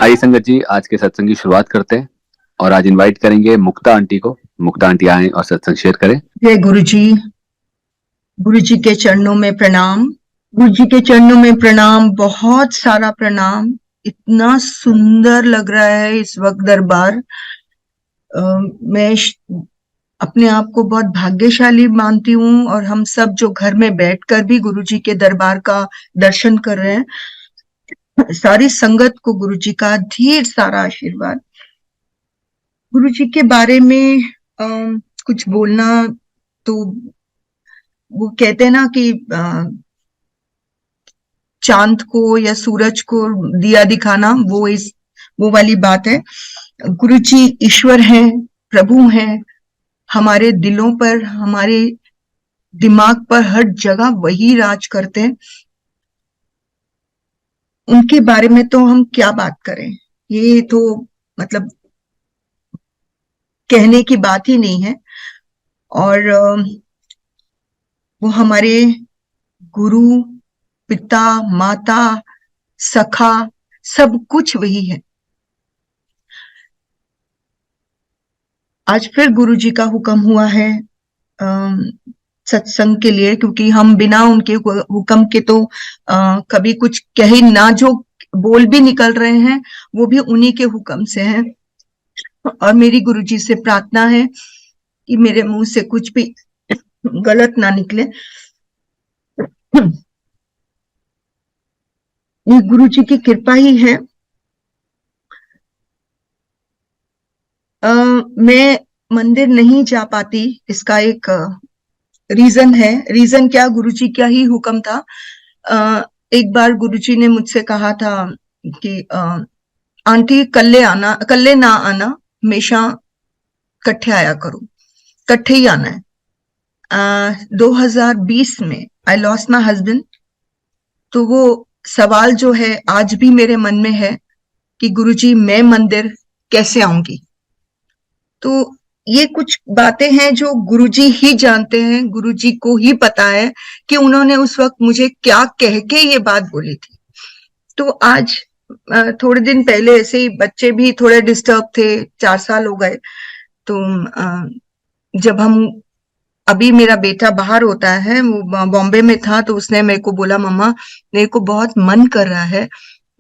आइए संगत जी, आज के सत्संग की शुरुआत करते हैं और आज इनवाइट करेंगे मुक्ता आंटी को। मुक्ता आंटी आए और सत्संग शेयर करें। जय गुरु जी। गुरु जी के चरणों में प्रणाम। गुरु जी के चरणों में प्रणाम, बहुत सारा प्रणाम। इतना सुंदर लग रहा है इस वक्त दरबार। मैं अपने आप को बहुत भाग्यशाली मानती हूँ, और हम सब जो घर में बैठकर भी गुरु जी के दरबार का दर्शन कर रहे हैं, सारी संगत को गुरु जी का ढेर सारा आशीर्वाद। गुरु जी के बारे में कुछ बोलना, तो वो कहते हैं ना कि चांद को या सूरज को दिया दिखाना, वो वाली बात है। गुरु जी ईश्वर हैं, प्रभु हैं, हमारे दिलों पर, हमारे दिमाग पर, हर जगह वही राज करते हैं। उनके बारे में तो हम क्या बात करें, ये तो मतलब कहने की बात ही नहीं है। और वो हमारे गुरु, पिता, माता, सखा, सब कुछ वही है। आज फिर गुरु जी का हुक्म हुआ है सत्संग के लिए, क्योंकि हम बिना उनके हुक्म के तो कभी कुछ कहे ना, जो बोल भी निकल रहे हैं वो भी उन्हीं के हुक्म से हैं। और मेरी गुरु जी से प्रार्थना है कि मेरे मुंह से कुछ भी गलत ना निकले। ये गुरु जी की कृपा ही है। मैं मंदिर नहीं जा पाती, इसका एक रीजन है। रीजन क्या, गुरुजी का ही हुक्म था। एक बार गुरुजी ने मुझसे कहा था कि आंटी कल्ले ना आना, हमेशा कट्ठे आया करो, कट्ठे ही आना है। 2020 में आई लॉस्ट माई हस्बैंड। तो वो सवाल जो है आज भी मेरे मन में है कि गुरुजी मैं मंदिर कैसे आऊंगी। तो ये कुछ बातें हैं जो गुरुजी ही जानते हैं, गुरुजी को ही पता है कि उन्होंने उस वक्त मुझे क्या कह के ये बात बोली थी। तो आज थोड़े दिन पहले ऐसे ही बच्चे भी थोड़े डिस्टर्ब थे, 4 साल हो गए। तो जब हम, अभी मेरा बेटा बाहर होता है, वो बॉम्बे में था, तो उसने मेरे को बोला, मम्मा मेरे को बहुत मन कर रहा है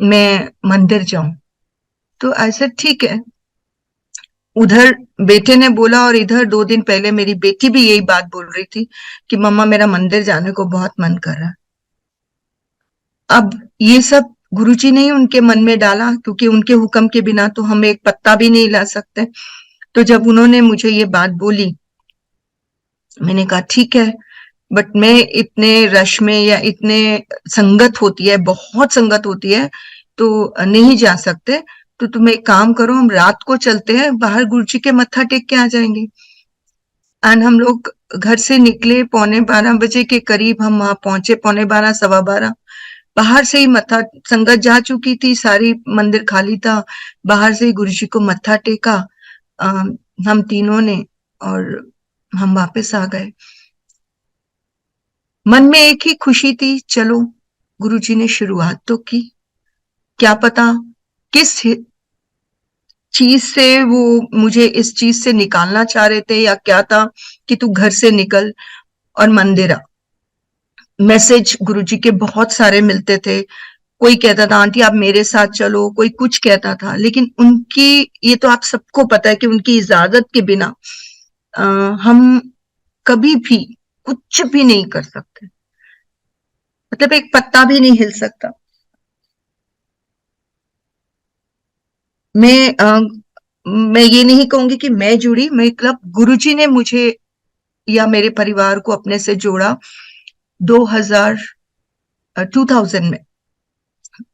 मैं मंदिर जाऊं। तो ऐसा ठीक है। उधर बेटे ने बोला और इधर 2 दिन पहले मेरी बेटी भी यही बात बोल रही थी कि मम्मा मेरा मंदिर जाने को बहुत मन कर रहा है। अब ये सब गुरुजी ने ही उनके मन में डाला, क्योंकि उनके हुक्म के बिना तो हम एक पत्ता भी नहीं ला सकते। तो जब उन्होंने मुझे ये बात बोली, मैंने कहा ठीक है, बट मैं इतने रश में या इतने संगत होती है, बहुत संगत होती है, तो नहीं जा सकते। तो तुम एक काम करो, हम रात को चलते हैं बाहर, गुरुजी के मत्था टेक के आ जाएंगे। एंड हम लोग घर से निकले 11:45 के करीब, हम वहां पहुंचे 11:45, 12:15। बाहर से ही मत्था, संगत जा चुकी थी सारी, मंदिर खाली था। बाहर से ही गुरुजी को मत्था टेका हम तीनों ने, और हम वापस आ गए। मन में एक ही खुशी थी, चलो गुरुजी ने शुरुआत तो की। क्या पता किस चीज से वो मुझे इस चीज से निकालना चाह रहे थे, या क्या था कि तू घर से निकल और मंदिर आ। मैसेज गुरुजी के बहुत सारे मिलते थे। कोई कहता था आंटी आप मेरे साथ चलो, कोई कुछ कहता था, लेकिन उनकी, ये तो आप सबको पता है कि उनकी इजाजत के बिना हम कभी भी कुछ भी नहीं कर सकते, मतलब एक पत्ता भी नहीं हिल सकता। मैं ये नहीं कहूंगी कि मैं जुड़ी, मतलब गुरुजी ने मुझे या मेरे परिवार को अपने से जोड़ा 2000 में,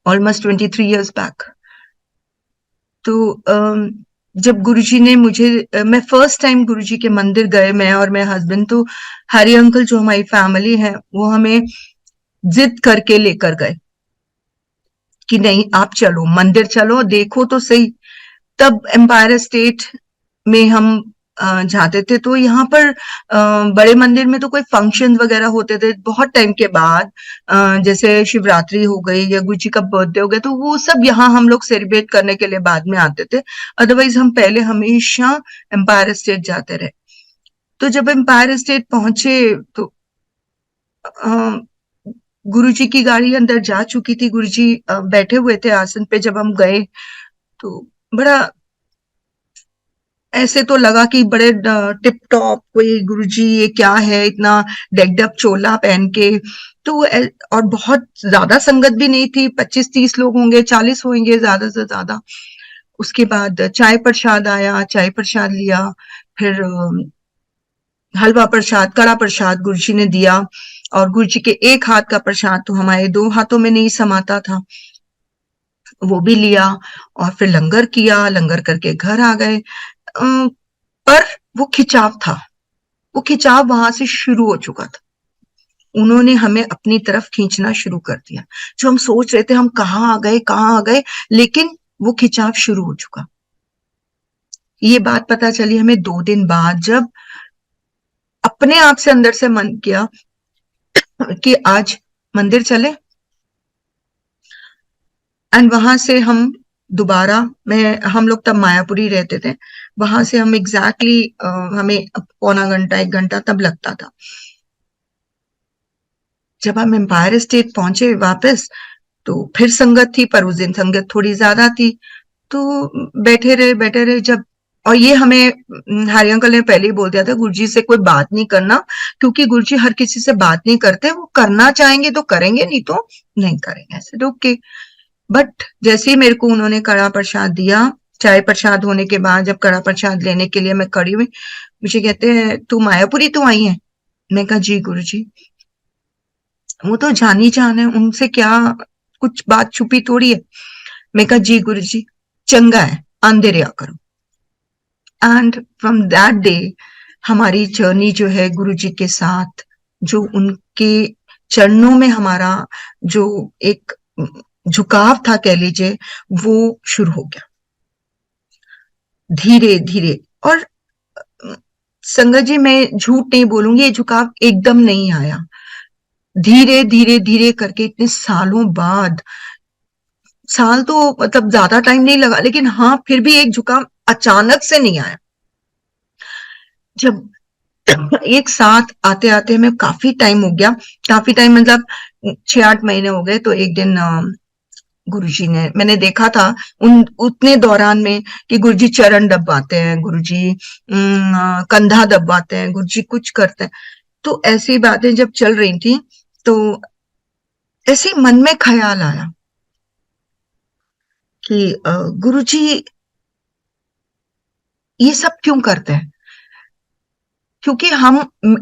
ऑलमोस्ट 23 इयर्स बैक। तो जब गुरुजी ने मुझे, मैं फर्स्ट टाइम गुरुजी के मंदिर गए, मैं और मेरे हस्बैंड, तो हरि अंकल जो हमारी फैमिली है वो हमें जिद करके लेकर गए कि नहीं आप चलो मंदिर, चलो देखो तो सही। तब एम्पायर स्टेट में हम जाते थे तो यहाँ पर बड़े मंदिर में तो कोई फंक्शन वगैरह होते थे बहुत टाइम के बाद, जैसे शिवरात्रि हो गई या गुरु जी का बर्थडे हो गया, तो वो सब यहाँ हम लोग सेलिब्रेट करने के लिए बाद में आते थे। अदरवाइज हम पहले हमेशा एम्पायर स्टेट जाते रहे। तो जब एम्पायर स्टेट पहुंचे तो गुरुजी की गाड़ी अंदर जा चुकी थी, गुरुजी बैठे हुए थे आसन पे। जब हम गए तो बड़ा ऐसे तो लगा कि बड़े टिप टॉप कोई गुरुजी, ये क्या है इतना डेक्ड अप चोला पहन के। तो और बहुत ज्यादा संगत भी नहीं थी, 25-30 लोग होंगे, 40 होंगे ज्यादा से ज्यादा। उसके बाद चाय प्रसाद आया, चाय प्रसाद लिया, फिर हलवा प्रसाद, कड़ा प्रसाद गुरुजी ने दिया। और गुरुजी के एक हाथ का प्रसाद तो हमारे 2 हाथों में नहीं समाता था, वो भी लिया। और फिर लंगर किया, लंगर करके घर आ गए। पर वो खिंचाव था, वो खिंचाव वहां से शुरू हो चुका था। उन्होंने हमें अपनी तरफ खींचना शुरू कर दिया। जो हम सोच रहे थे हम कहाँ आ गए, लेकिन वो खिंचाव शुरू हो चुका। ये बात पता चली हमें 2 दिन बाद, जब अपने आप से अंदर से मन किया कि आज मंदिर चले। एंड वहां से हम दोबारा, हम लोग तब मायापुरी रहते थे, वहां से हम एग्जैक्टली हमें पौना घंटा 1 घंटा तब लगता था। जब हम एम्पायर स्टेट पहुंचे वापस, तो फिर संगत थी, पर उस दिन संगत थोड़ी ज्यादा थी। तो बैठे रहे जब, और ये हमें हरि अंकल ने पहले ही बोल दिया था, गुरुजी से कोई बात नहीं करना, क्योंकि गुरुजी हर किसी से बात नहीं करते, वो करना चाहेंगे तो करेंगे, नहीं तो नहीं करेंगे, ऐसे तो ओके। बट जैसे ही मेरे को उन्होंने कड़ा प्रसाद दिया, चाय प्रसाद होने के बाद जब कड़ा प्रसाद लेने के लिए मैं खड़ी हुई, मुझे कहते हैं तू मायापुरी तो आई है? मैं कहा जी गुरुजी। वो तो जानी जान है, उनसे क्या कुछ बात छुपी थोड़ी है। मैं कहा जी गुरुजी, चंगा है, आंदे रहा करो। एंड फ्रॉम दैट डे हमारी जर्नी जो है गुरुजी के साथ, जो उनके चरणों में हमारा जो एक झुकाव था कह लीजिए, वो शुरू हो गया धीरे धीरे। और संगत जी, मैं झूठ नहीं बोलूंगी, ये झुकाव एकदम नहीं आया, धीरे धीरे धीरे करके इतने सालों बाद। साल तो मतलब ज्यादा टाइम नहीं लगा, लेकिन हाँ फिर भी एक झुकाव अचानक से नहीं आया। जब एक साथ आते आते हमें काफी टाइम हो गया, काफी टाइम मतलब 6-8 महीने हो गए। तो एक दिन गुरुजी ने, मैंने देखा था उतने दौरान में कि गुरुजी चरण दबाते हैं, गुरुजी कंधा दबाते हैं, गुरुजी कुछ करते हैं। तो ऐसी बातें जब चल रही थी, तो ऐसे मन में ख्याल आया कि गुरुजी ये सब क्यों करते हैं? क्योंकि हम,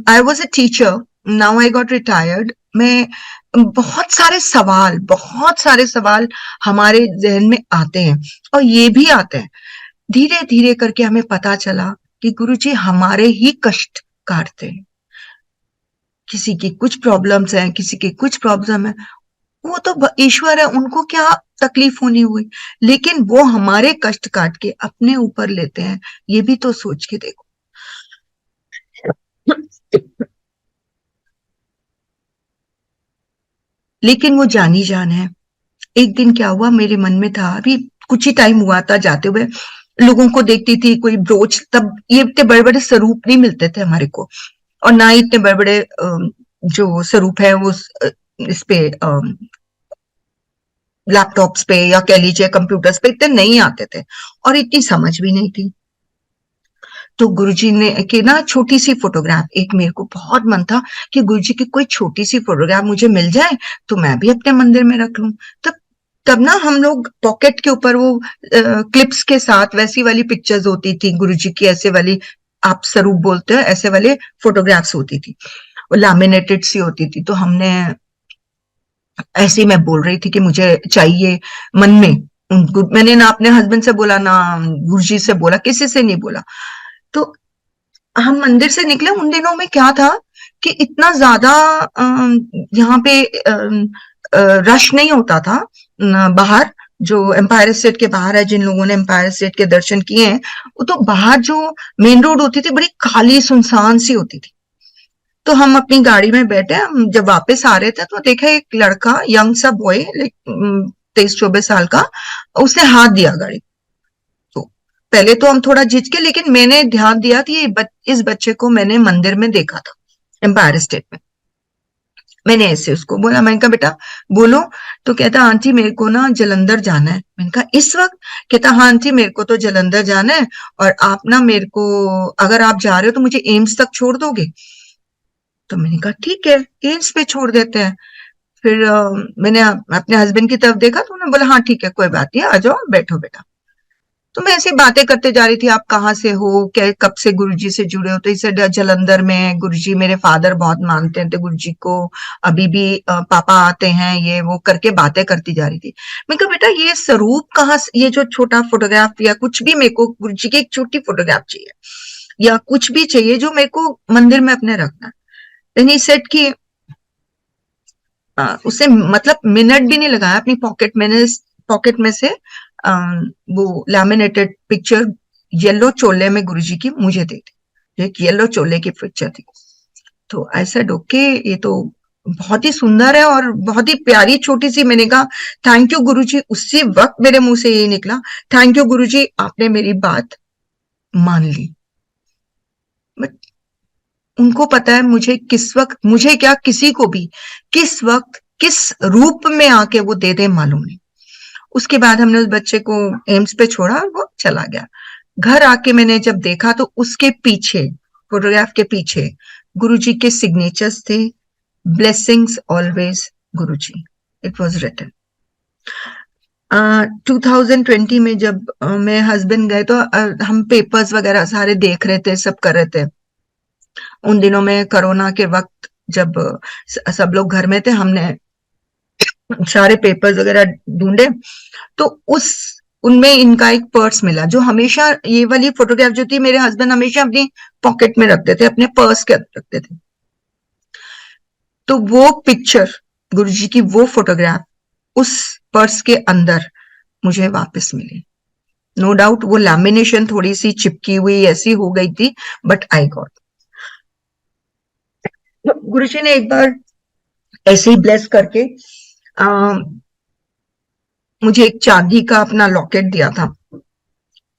I was a teacher, now I got retired. मैं बहुत सारे सवाल हमारे जहन में आते हैं, और ये भी आते हैं। धीरे धीरे करके हमें पता चला कि गुरुजी हमारे ही कष्ट काटते हैं। किसी की कुछ प्रॉब्लम्स हैं, किसी की कुछ प्रॉब्लम है, वो तो ईश्वर है, उनको क्या तकलीफ होनी हुई, लेकिन वो हमारे कष्ट काट के अपने ऊपर लेते हैं। ये भी तो सोच के देखो। लेकिन वो जानी जान है। एक दिन क्या हुआ, मेरे मन में था, अभी कुछ ही टाइम हुआ था जाते हुए, लोगों को देखती थी, कोई ब्रोच, तब ये इतने बड़े बड़े स्वरूप नहीं मिलते थे हमारे को, और ना ही इतने बड़े बड़े जो स्वरूप है वो इस पे लैपटॉप्स पे या कह लीजिए कंप्यूटर्स पे इतने नहीं आते थे, और इतनी समझ भी नहीं थी। तो गुरुजी ने के ना छोटी सी फोटोग्राफ, एक मेरे को बहुत मन था कि गुरुजी की कोई छोटी सी फोटोग्राफ मुझे मिल जाए तो मैं भी अपने मंदिर में रख लूं। तब ना हम लोग पॉकेट के ऊपर वो क्लिप्स के साथ वैसी वाली पिक्चर्स होती थी गुरुजी की, ऐसे वाली, आप स्वरूप बोलते हैं, ऐसे वाले फोटोग्राफ्स होती थी, वो लैमिनेटेड सी होती थी। तो हमने ऐसे ही, मैं बोल रही थी कि मुझे चाहिए मन में, मैंने ना अपने हस्बैंड से बोला ना गुरुजी से बोला, किसी से नहीं बोला। तो हम मंदिर से निकले, उन दिनों में क्या था कि इतना ज्यादा यहाँ पे रश नहीं होता था बाहर, जो एम्पायर स्टेट के बाहर है, जिन लोगों ने एम्पायर स्टेट के दर्शन किए हैं, वो तो बाहर जो मेन रोड होती थी बड़ी खाली सुनसान सी होती थी। तो हम अपनी गाड़ी में बैठे, हम जब वापस आ रहे थे तो देखा एक लड़का, यंग सा बॉय, 23-24 साल का, उसने हाथ दिया गाड़ी। तो पहले तो हम थोड़ा झिझके, लेकिन मैंने ध्यान दिया कि इस बच्चे को मैंने मंदिर में देखा था, एम्पायर स्टेट में। मैंने ऐसे उसको बोला, मैंने कहा बेटा बोलो। तो कहता आंटी मेरे को ना जलंधर जाना है। मैंने कहा इस वक्त? कहता हाँ आंटी मेरे को तो जलंधर जाना है, और आप ना मेरे को, अगर आप जा रहे हो तो मुझे एम्स तक छोड़ दोगे? तो मैंने कहा ठीक है, एम्स पे छोड़ देते हैं। फिर मैंने अपने हस्बैंड की तरफ देखा तो उन्होंने बोला हाँ ठीक है, कोई बात नहीं, आ जाओ बैठो बेटा। तो मैं ऐसी बातें करते जा रही थी, आप कहाँ से हो, क्या कब से गुरुजी से जुड़े हो? तो इसे जलंधर में गुरुजी, मेरे फादर बहुत मानते थे गुरुजी को, अभी भी पापा आते हैं, ये वो करके बातें करती जा रही थी। मैं कहा बेटा ये स्वरूप कहाँ से, ये जो छोटा फोटोग्राफ या कुछ भी, मेरे को गुरुजी की एक छोटी फोटोग्राफ चाहिए या कुछ भी चाहिए जो मेरे को मंदिर में अपने रखना है। देन ही सेड कि उसे मतलब मिनट भी नहीं लगाया, अपनी पॉकेट में से वो लैमिनेटेड पिक्चर येलो चोले में गुरुजी की मुझे दे दी। एक येलो चोले की पिक्चर थी। तो ऐसा डोके, ये तो बहुत ही सुंदर है और बहुत ही प्यारी छोटी सी। मैंने कहा थैंक यू गुरुजी। उसी वक्त मेरे मुंह से यही निकला, थैंक यू गुरुजी, आपने मेरी बात मान ली। बट उनको पता है मुझे किस वक्त, मुझे क्या किसी को भी किस वक्त किस रूप में आके वो दे दे मालूम नहीं। उसके बाद हमने उस बच्चे को एम्स पे छोड़ा और वो चला गया। घर आके मैंने जब देखा तो उसके पीछे, फोटोग्राफ के पीछे गुरुजी के सिग्नेचर्स थे, blessings always Guruji, it was written. 2020 में जब मैं हस्बैंड गए तो हम पेपर्स वगैरह सारे देख रहे थे, सब कर रहे थे। उन दिनों में कोरोना के वक्त जब सब लोग घर में थे, हमने सारे पेपर्स वगैरह ढूंढे तो उस उनमें इनका एक पर्स मिला, जो हमेशा, ये वाली फोटोग्राफ जो थी मेरे हस्बैंड हमेशा अपनी पॉकेट में रखते थे, अपने पर्स के अंदर रखते थे। तो वो पिक्चर, गुरुजी की वो फोटोग्राफ उस पर्स के अंदर मुझे वापस मिली। नो डाउट वो लैमिनेशन थोड़ी सी चिपकी हुई ऐसी हो गई थी, बट आई गॉट। गुरुजी ने एक बार ऐसे ही ब्लेस करके मुझे एक चांदी का अपना लॉकेट दिया था।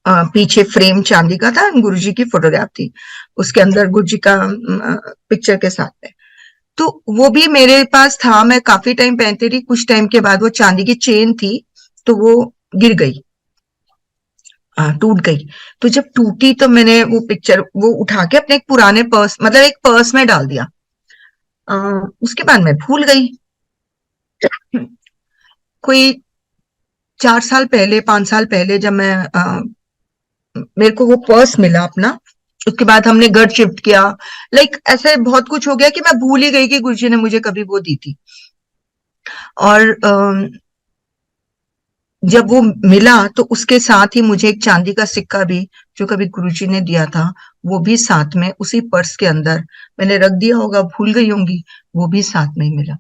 पीछे फ्रेम चांदी का था, गुरुजी की फोटोग्राफ थी, उसके अंदर गुरुजी का पिक्चर के साथ में। तो वो भी मेरे पास था, मैं काफी टाइम पहनती थी। कुछ टाइम के बाद वो चांदी की चेन थी तो वो गिर गई, टूट गई। तो जब टूटी तो मैंने वो पिक्चर वो उठा के अपने एक पुराने पर्स, मतलब एक पर्स में डाल दिया। उसके बाद मैं भूल गई। कोई 4 साल पहले, 5 साल पहले जब मैं मेरे को वो पर्स मिला अपना, उसके बाद हमने घर शिफ्ट किया, लाइक ऐसे बहुत कुछ हो गया कि मैं भूल ही गई कि गुरुजी ने मुझे कभी वो दी थी। और जब वो मिला तो उसके साथ ही मुझे एक चांदी का सिक्का भी, जो कभी गुरुजी ने दिया था, वो भी साथ में उसी पर्स के अंदर, मैंने रख दिया होगा, भूल गई होंगी, वो भी साथ में ही मिला।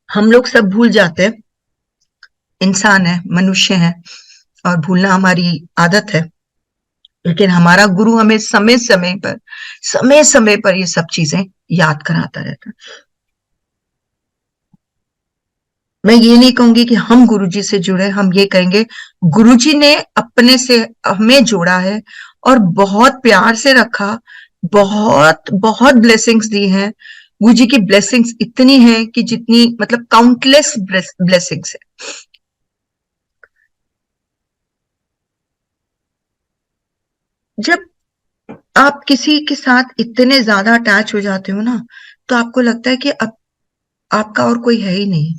हम लोग सब भूल जाते हैं, इंसान है, मनुष्य है, और भूलना हमारी आदत है। लेकिन हमारा गुरु हमें समय समय पर ये सब चीजें याद कराता रहता है। मैं ये नहीं कहूंगी कि हम गुरुजी से जुड़े, हम ये कहेंगे गुरुजी ने अपने से हमें जोड़ा है और बहुत प्यार से रखा, बहुत बहुत ब्लेसिंग्स दी हैं। गुरुजी की ब्लेसिंग्स इतनी हैं कि जितनी, मतलब काउंटलेस ब्लेसिंग्स है। जब आप किसी के साथ इतने ज्यादा अटैच हो जाते हो ना, तो आपको लगता है कि अब आपका और कोई है ही नहीं।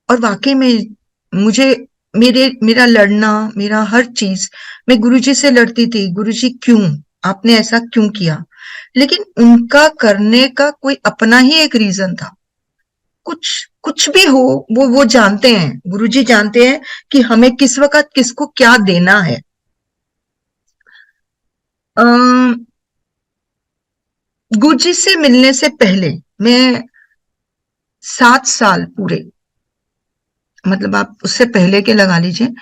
और वाकई में मुझे, मेरा लड़ना, मेरा हर चीज, मैं गुरुजी से लड़ती थी, गुरुजी क्यों, आपने ऐसा क्यों किया? लेकिन उनका करने का कोई अपना ही एक रीजन था। कुछ कुछ भी हो, वो जानते हैं, गुरुजी जानते हैं कि हमें किस वक्त किसको क्या देना है। गुरुजी से मिलने से पहले मैं 7 साल पूरे, मतलब आप उससे पहले के लगा लीजिए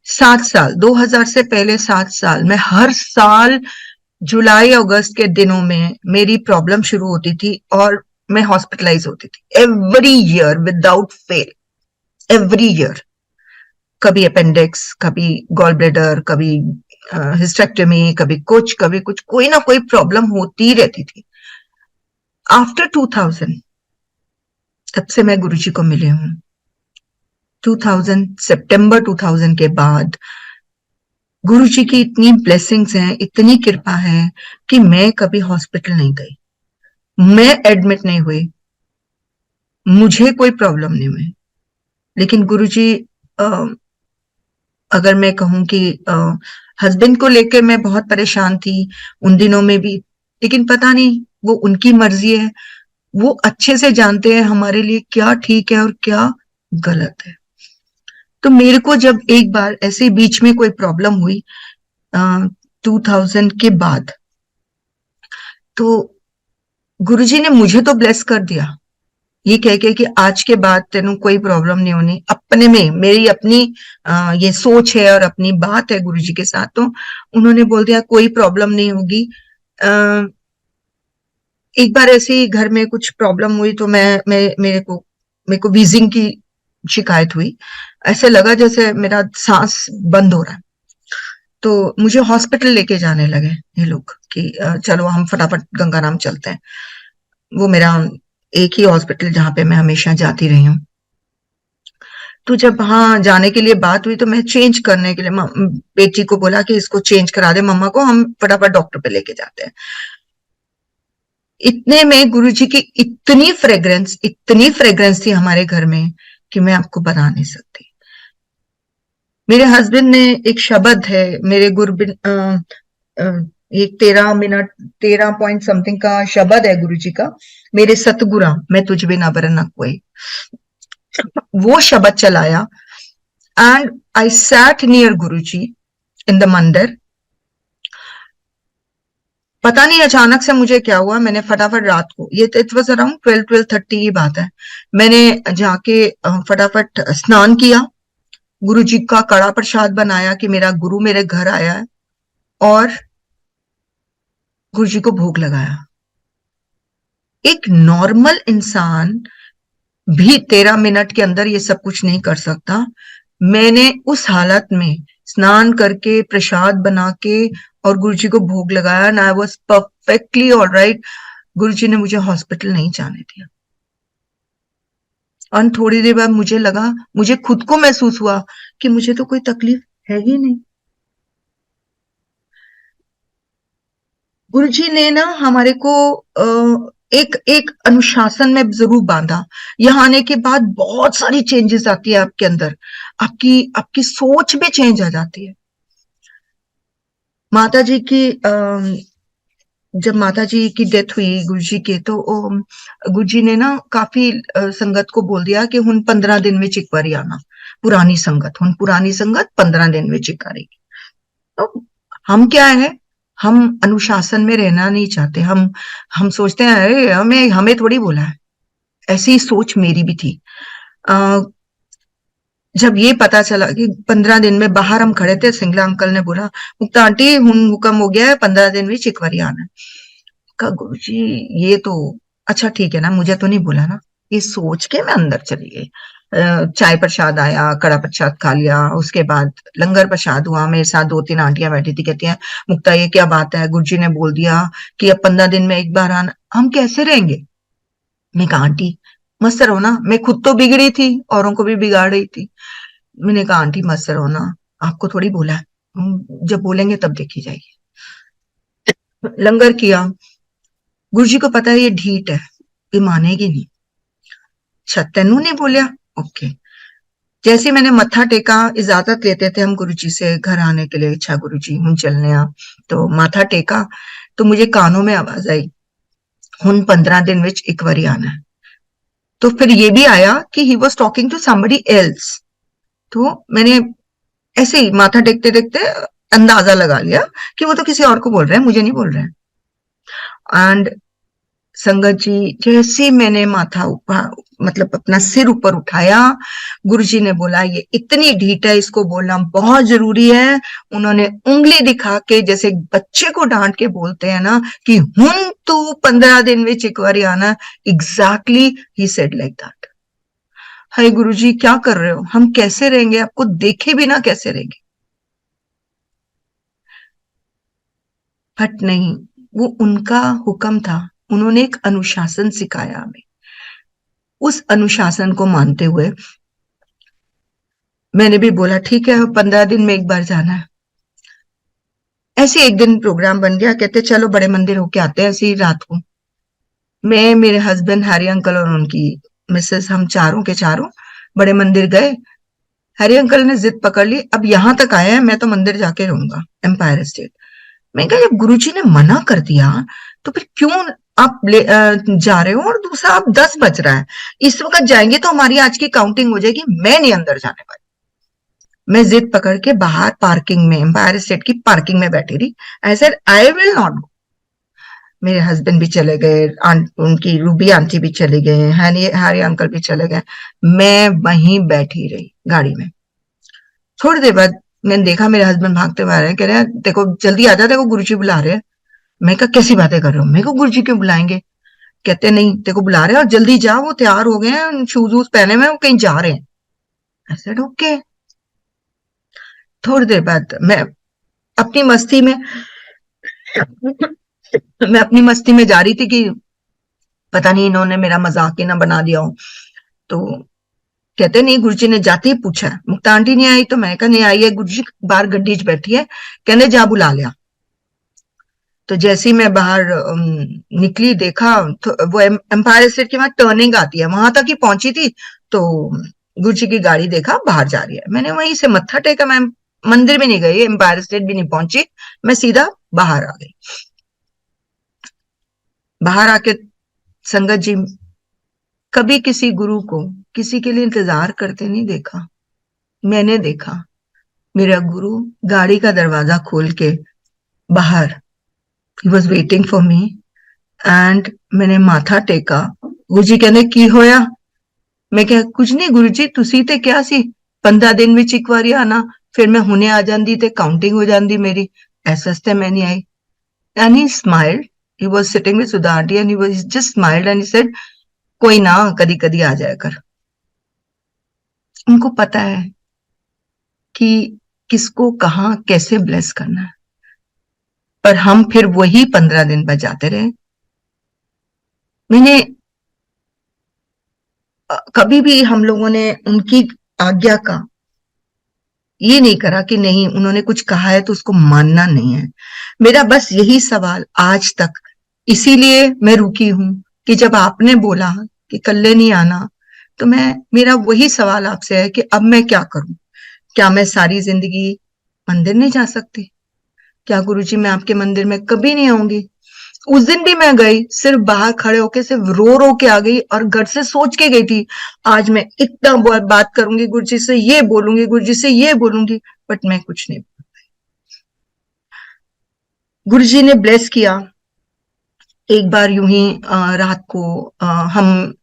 7 साल, 2000 से पहले 7 साल मैं हर साल जुलाई अगस्त के दिनों में मेरी प्रॉब्लम शुरू होती थी और मैं हॉस्पिटलाइज होती थी every year without fail, every year. कभी अपेंडिक्स, कभी गॉल ब्लैडर, कभी हिस्टेक्टमी, कभी कुछ, कोई ना कोई प्रॉब्लम होती रहती थी। आफ्टर 2000 तब से मैं गुरुजी को मिली हूँ। 2000 सितंबर 2000 के बाद गुरुजी की इतनी ब्लेसिंग्स हैं, इतनी कृपा है कि मैं कभी हॉस्पिटल नहीं गई, मैं एडमिट नहीं हुई, मुझे कोई प्रॉब्लम नहीं हुई। लेकिन गुरुजी, अगर मैं कहूं कि हस्बैंड को लेकर मैं बहुत परेशान थी उन दिनों में भी, लेकिन पता नहीं, वो उनकी मर्जी है, वो अच्छे से जानते हैं हमारे लिए क्या ठीक है और क्या गलत है। तो मेरे को जब एक बार ऐसे बीच में कोई प्रॉब्लम हुई 2000 के बाद, तो गुरुजी ने मुझे तो ब्लेस कर दिया ये कह के कि आज के बाद तेनू कोई प्रॉब्लम नहीं होनी। अपने में मेरी अपनी ये सोच है और अपनी बात है गुरुजी के साथ, तो उन्होंने बोल दिया कोई प्रॉब्लम नहीं होगी। एक बार ऐसे ही घर में कुछ प्रॉब्लम हुई तो मेरे को वीजिंग की शिकायत हुई, ऐसे लगा जैसे मेरा सांस बंद हो रहा है, तो मुझे हॉस्पिटल लेके जाने लगे ये लोग कि चलो हम फटाफट गंगाराम चलते हैं। वो मेरा एक ही हॉस्पिटल जहां पे मैं हमेशा जाती रही हूँ। तो जब वहां जाने के लिए बात हुई तो मैं चेंज करने के लिए बेटी को बोला कि इसको चेंज करा दे मम्मा को, हम फटाफट डॉक्टर पे लेके जाते हैं। इतने में गुरुजी की इतनी फ्रेग्रेंस थी हमारे घर में कि मैं आपको बता नहीं सकती। मेरे हस्बैंड ने एक शब्द है मेरे एक 13 पॉइंट समथिंग का शब्द है गुरुजी का, मेरे सतगुरा मैं तुझ बिना बर न कोई, वो शब्द चलाया and I sat near Guruji in the मंदिर। पता नहीं अचानक से मुझे क्या हुआ, मैंने फटाफट रात को, ये इट वाज अराउंड 12:30 की बात है, मैंने जाके फटाफट स्नान किया, गुरुजी का कड़ा प्रसाद बनाया कि मेरा गुरु मेरे घर आया है, और गुरुजी को भोग लगाया। एक नॉर्मल इंसान भी 13 मिनट के अंदर ये सब कुछ नहीं कर सकता। मैंने उस हालत में स्नान करके प्रसाद बना के और गुरुजी को भोग लगाया and I was perfectly alright. Guruji ने मुझे हॉस्पिटल नहीं जाने दिया और थोड़ी देर बाद मुझे लगा, मुझे खुद को महसूस हुआ कि मुझे तो कोई तकलीफ है ही नहीं। गुरुजी ने ना हमारे को एक एक अनुशासन में जरूर बांधा। यहाँ आने के बाद बहुत सारी चेंजेस आती है आपके अंदर, आपकी सोच भी चेंज आ जाती है। माता जी की जब माता जी की डेथ हुई गुरुजी के, तो गुरुजी ने ना काफी संगत को बोल दिया कि हुन 15 दिन में एक बारी आना, पुरानी संगत 15 दिन में एक आएगी। तो हम क्या है, हम अनुशासन में रहना नहीं चाहते, हम सोचते हैं अरे हमें थोड़ी बोला है, ऐसी सोच मेरी भी थी। जब ये पता चला कि 15 दिन में, बाहर हम खड़े थे, सिंगला अंकल ने बोला मुक्ता आंटी हुक्म हो गया है 15 दिन में एक बारी आना है। कहा गुरुजी ये तो अच्छा ठीक है ना, मुझे तो नहीं बोला ना। ये सोच के मैं अंदर चली गई। चाय प्रसाद आया, कड़ा प्रसाद खा लिया, उसके बाद लंगर प्रसाद हुआ, मेरे साथ 2-3 आंटियां बैठी थी, कहती हैं मुक्ता ये क्या बात है, गुरुजी ने बोल दिया कि अब 15 दिन में एक बार आना, हम कैसे रहेंगे। मैं कहा आंटी मस्त रहो ना, मैं खुद तो बिगड़ी थी, औरों को भी बिगाड़ रही थी। मैंने कहा आंटी मस्त रहो ना, आपको थोड़ी बोला है, जब बोलेंगे तब देखी जाएगी। लंगर किया, गुरुजी को पता है ये ढीठ है, ये मानेगी नहीं, अच्छा तेनू नहीं बोलिया, ओके। जैसे मैंने मत्था टेका, इजाजत लेते थे हम गुरुजी से घर आने के लिए, अच्छा गुरुजी हम चलने आ, तो माथा टेका तो मुझे कानों में आवाज आई हुन 15 दिन विच एक बारी आना है। तो फिर ये भी आया कि he was talking to somebody else, तो मैंने ऐसे ही माथा टेकते टेकते अंदाजा लगा लिया कि वो तो किसी और को बोल रहे हैं, मुझे नहीं बोल रहे हैं। एंड संगत जी जैसे मैंने मतलब अपना सिर ऊपर उठाया। गुरुजी ने बोला ये इतनी ढीठ है, इसको बोलना बहुत जरूरी है। उन्होंने उंगली दिखा के जैसे बच्चे को डांट के बोलते हैं ना कि हुन तू 15 दिन में एक बार आना, exactly he said like that. Hi Guruji क्या कर रहे हो, हम कैसे रहेंगे, आपको देखे बिना कैसे रहेंगे। बट नहीं, वो उनका हुक्म था, उन्होंने एक अनुशासन सिखाया हमें। उस अनुशासन को मानते हुए मैंने भी बोला ठीक है 15 दिन में एक बार जाना है। ऐसे एक दिन प्रोग्राम बन गया, कहते चलो बड़े मंदिर होके आते हैं। ऐसी रात को मैं, मेरे हस्बैंड, हैरी अंकल और उनकी मिसेस, हम चारों के चारों बड़े मंदिर गए। हैरी अंकल ने जिद पकड़ ली, अब यहां तक आया है, मैं तो मंदिर जाके रहूंगा, एम्पायर स्टेट। मैं कहा जब गुरुजी ने मना कर दिया तो फिर क्यों आप जा रहे हो, और दूसरा आप 10 बज रहा है, इस वक्त जाएंगे तो हमारी आज की काउंटिंग हो जाएगी, मैं नहीं अंदर जाने वाली। मैं जिद पकड़ के बाहर पार्किंग में, एम्पायर स्टेट की पार्किंग में बैठी रही। I said I will not go. मेरे हस्बैंड भी चले गए, उनकी रूबी आंटी भी चले गए, हैरी अंकल भी चले गए, मैं वहीं बैठी रही गाड़ी में। थोड़ी देर बाद मैंने देखा मेरे हस्बैंड भागते हुए आ रहे हैं, कह रहे हैं देखो जल्दी आ जा, देखो गुरुजी बुला रहे हैं। मैं कहा कैसी बातें कर रहे हो, मेरे को गुरुजी क्यों बुलाएंगे। कहते नहीं देखो बुला रहे हैं और जल्दी जा, वो तैयार हो गए हैं, शूज वूज पहने हुए, वो कहीं जा रहे हैं। I said, okay. थोड़ी देर बाद मैं अपनी मस्ती में जा रही थी कि पता नहीं इन्होंने मेरा मजाक ही ना बना दिया हो। तो कहते नहीं, गुरुजी ने जाते ही पूछा मुक्ता आंटी नहीं आई, तो मैं कहा नहीं आई है, गुरुजी बाहर गड्डी च बैठी है, कहने जा बुला लिया। तो जैसे ही मैं बाहर निकली, देखा तो वो एम्पायर स्टेट के वहां टर्निंग आती है, वहां तक ही पहुंची थी तो गुरुजी की गाड़ी देखा बाहर जा रही है। मैंने वहीं से मत्था टेका, मैं मंदिर भी नहीं गई, एम्पायर स्टेट भी नहीं पहुंची, मैं सीधा बाहर आ गई। बाहर आके संगत जी, कभी किसी गुरु को किसी के लिए इंतजार करते नहीं देखा। मैंने देखा मेरा गुरु गाड़ी का दरवाजा खोल के बाहर, he was waiting for me, and मैंने माथा टेका। गुरुजी कहने की होया, मैं क्या कुछ नहीं गुरुजी, तुसी ते क्या सी 15 दिन विच एक बारी आना, फिर मैं हुने आ जांदी ते काउंटिंग हो जांदी मेरी, ऐसे वास्ते मैं नहीं आई। And he smiled, he was sitting with Sudha aunty and he was just smiled and he said कोई ना कदी कदी आ जाया कर। उनको पता है कि किसको कहाँ कैसे ब्लेस करना है, पर हम फिर वही 15 दिन बजाते रहे। मैंने कभी भी हम लोगों ने उनकी आज्ञा का ये नहीं करा कि नहीं उन्होंने कुछ कहा है तो उसको मानना नहीं है। मेरा बस यही सवाल आज तक, इसीलिए मैं रुकी हूं कि जब आपने बोला कि कल्ले नहीं आना, तो मेरा वही सवाल आपसे है कि अब मैं क्या करूं। क्या मैं सारी जिंदगी मंदिर नहीं जा सकती? क्या गुरुजी मैं आपके मंदिर में कभी नहीं आऊंगी? उस दिन भी मैं गई, सिर्फ बाहर खड़े होके सिर्फ रो रो के आ गई, और घर से सोच के गई थी आज मैं इतना बात करूंगी गुरुजी से, ये बोलूंगी गुरुजी से, ये बोलूंगी, बट मैं कुछ नहीं। गुरुजी ने ब्लेस किया। एक बार यूं ही रात को हम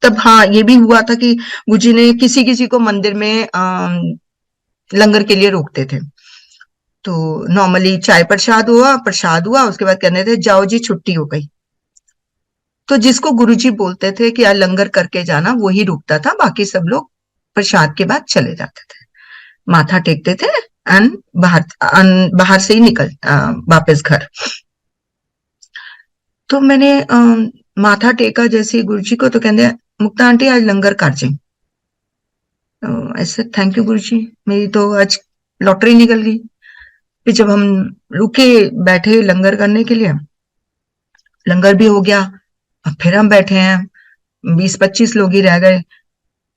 तब, हाँ ये भी हुआ था कि गुरुजी ने किसी किसी को मंदिर में लंगर के लिए रोकते थे। तो नॉर्मली चाय प्रसाद हुआ, उसके बाद कहने थे जाओ जी छुट्टी हो गई। तो जिसको गुरुजी बोलते थे कि यार लंगर करके जाना, वही रुकता था, बाकी सब लोग प्रसाद के बाद चले जाते थे, माथा टेकते थे एंड बाहर से ही निकल वापस घर। तो मैंने माथा टेका जैसे गुरुजी को, तो कहते मुक्ता आंटी आज लंगर कर जाए। ऐसे थैंक यू गुरुजी, मेरी तो आज लॉटरी निकल गई। फिर जब हम रुके बैठे लंगर करने के लिए, लंगर भी हो गया, अब फिर हम बैठे हैं, 20-25 लोग ही रह गए।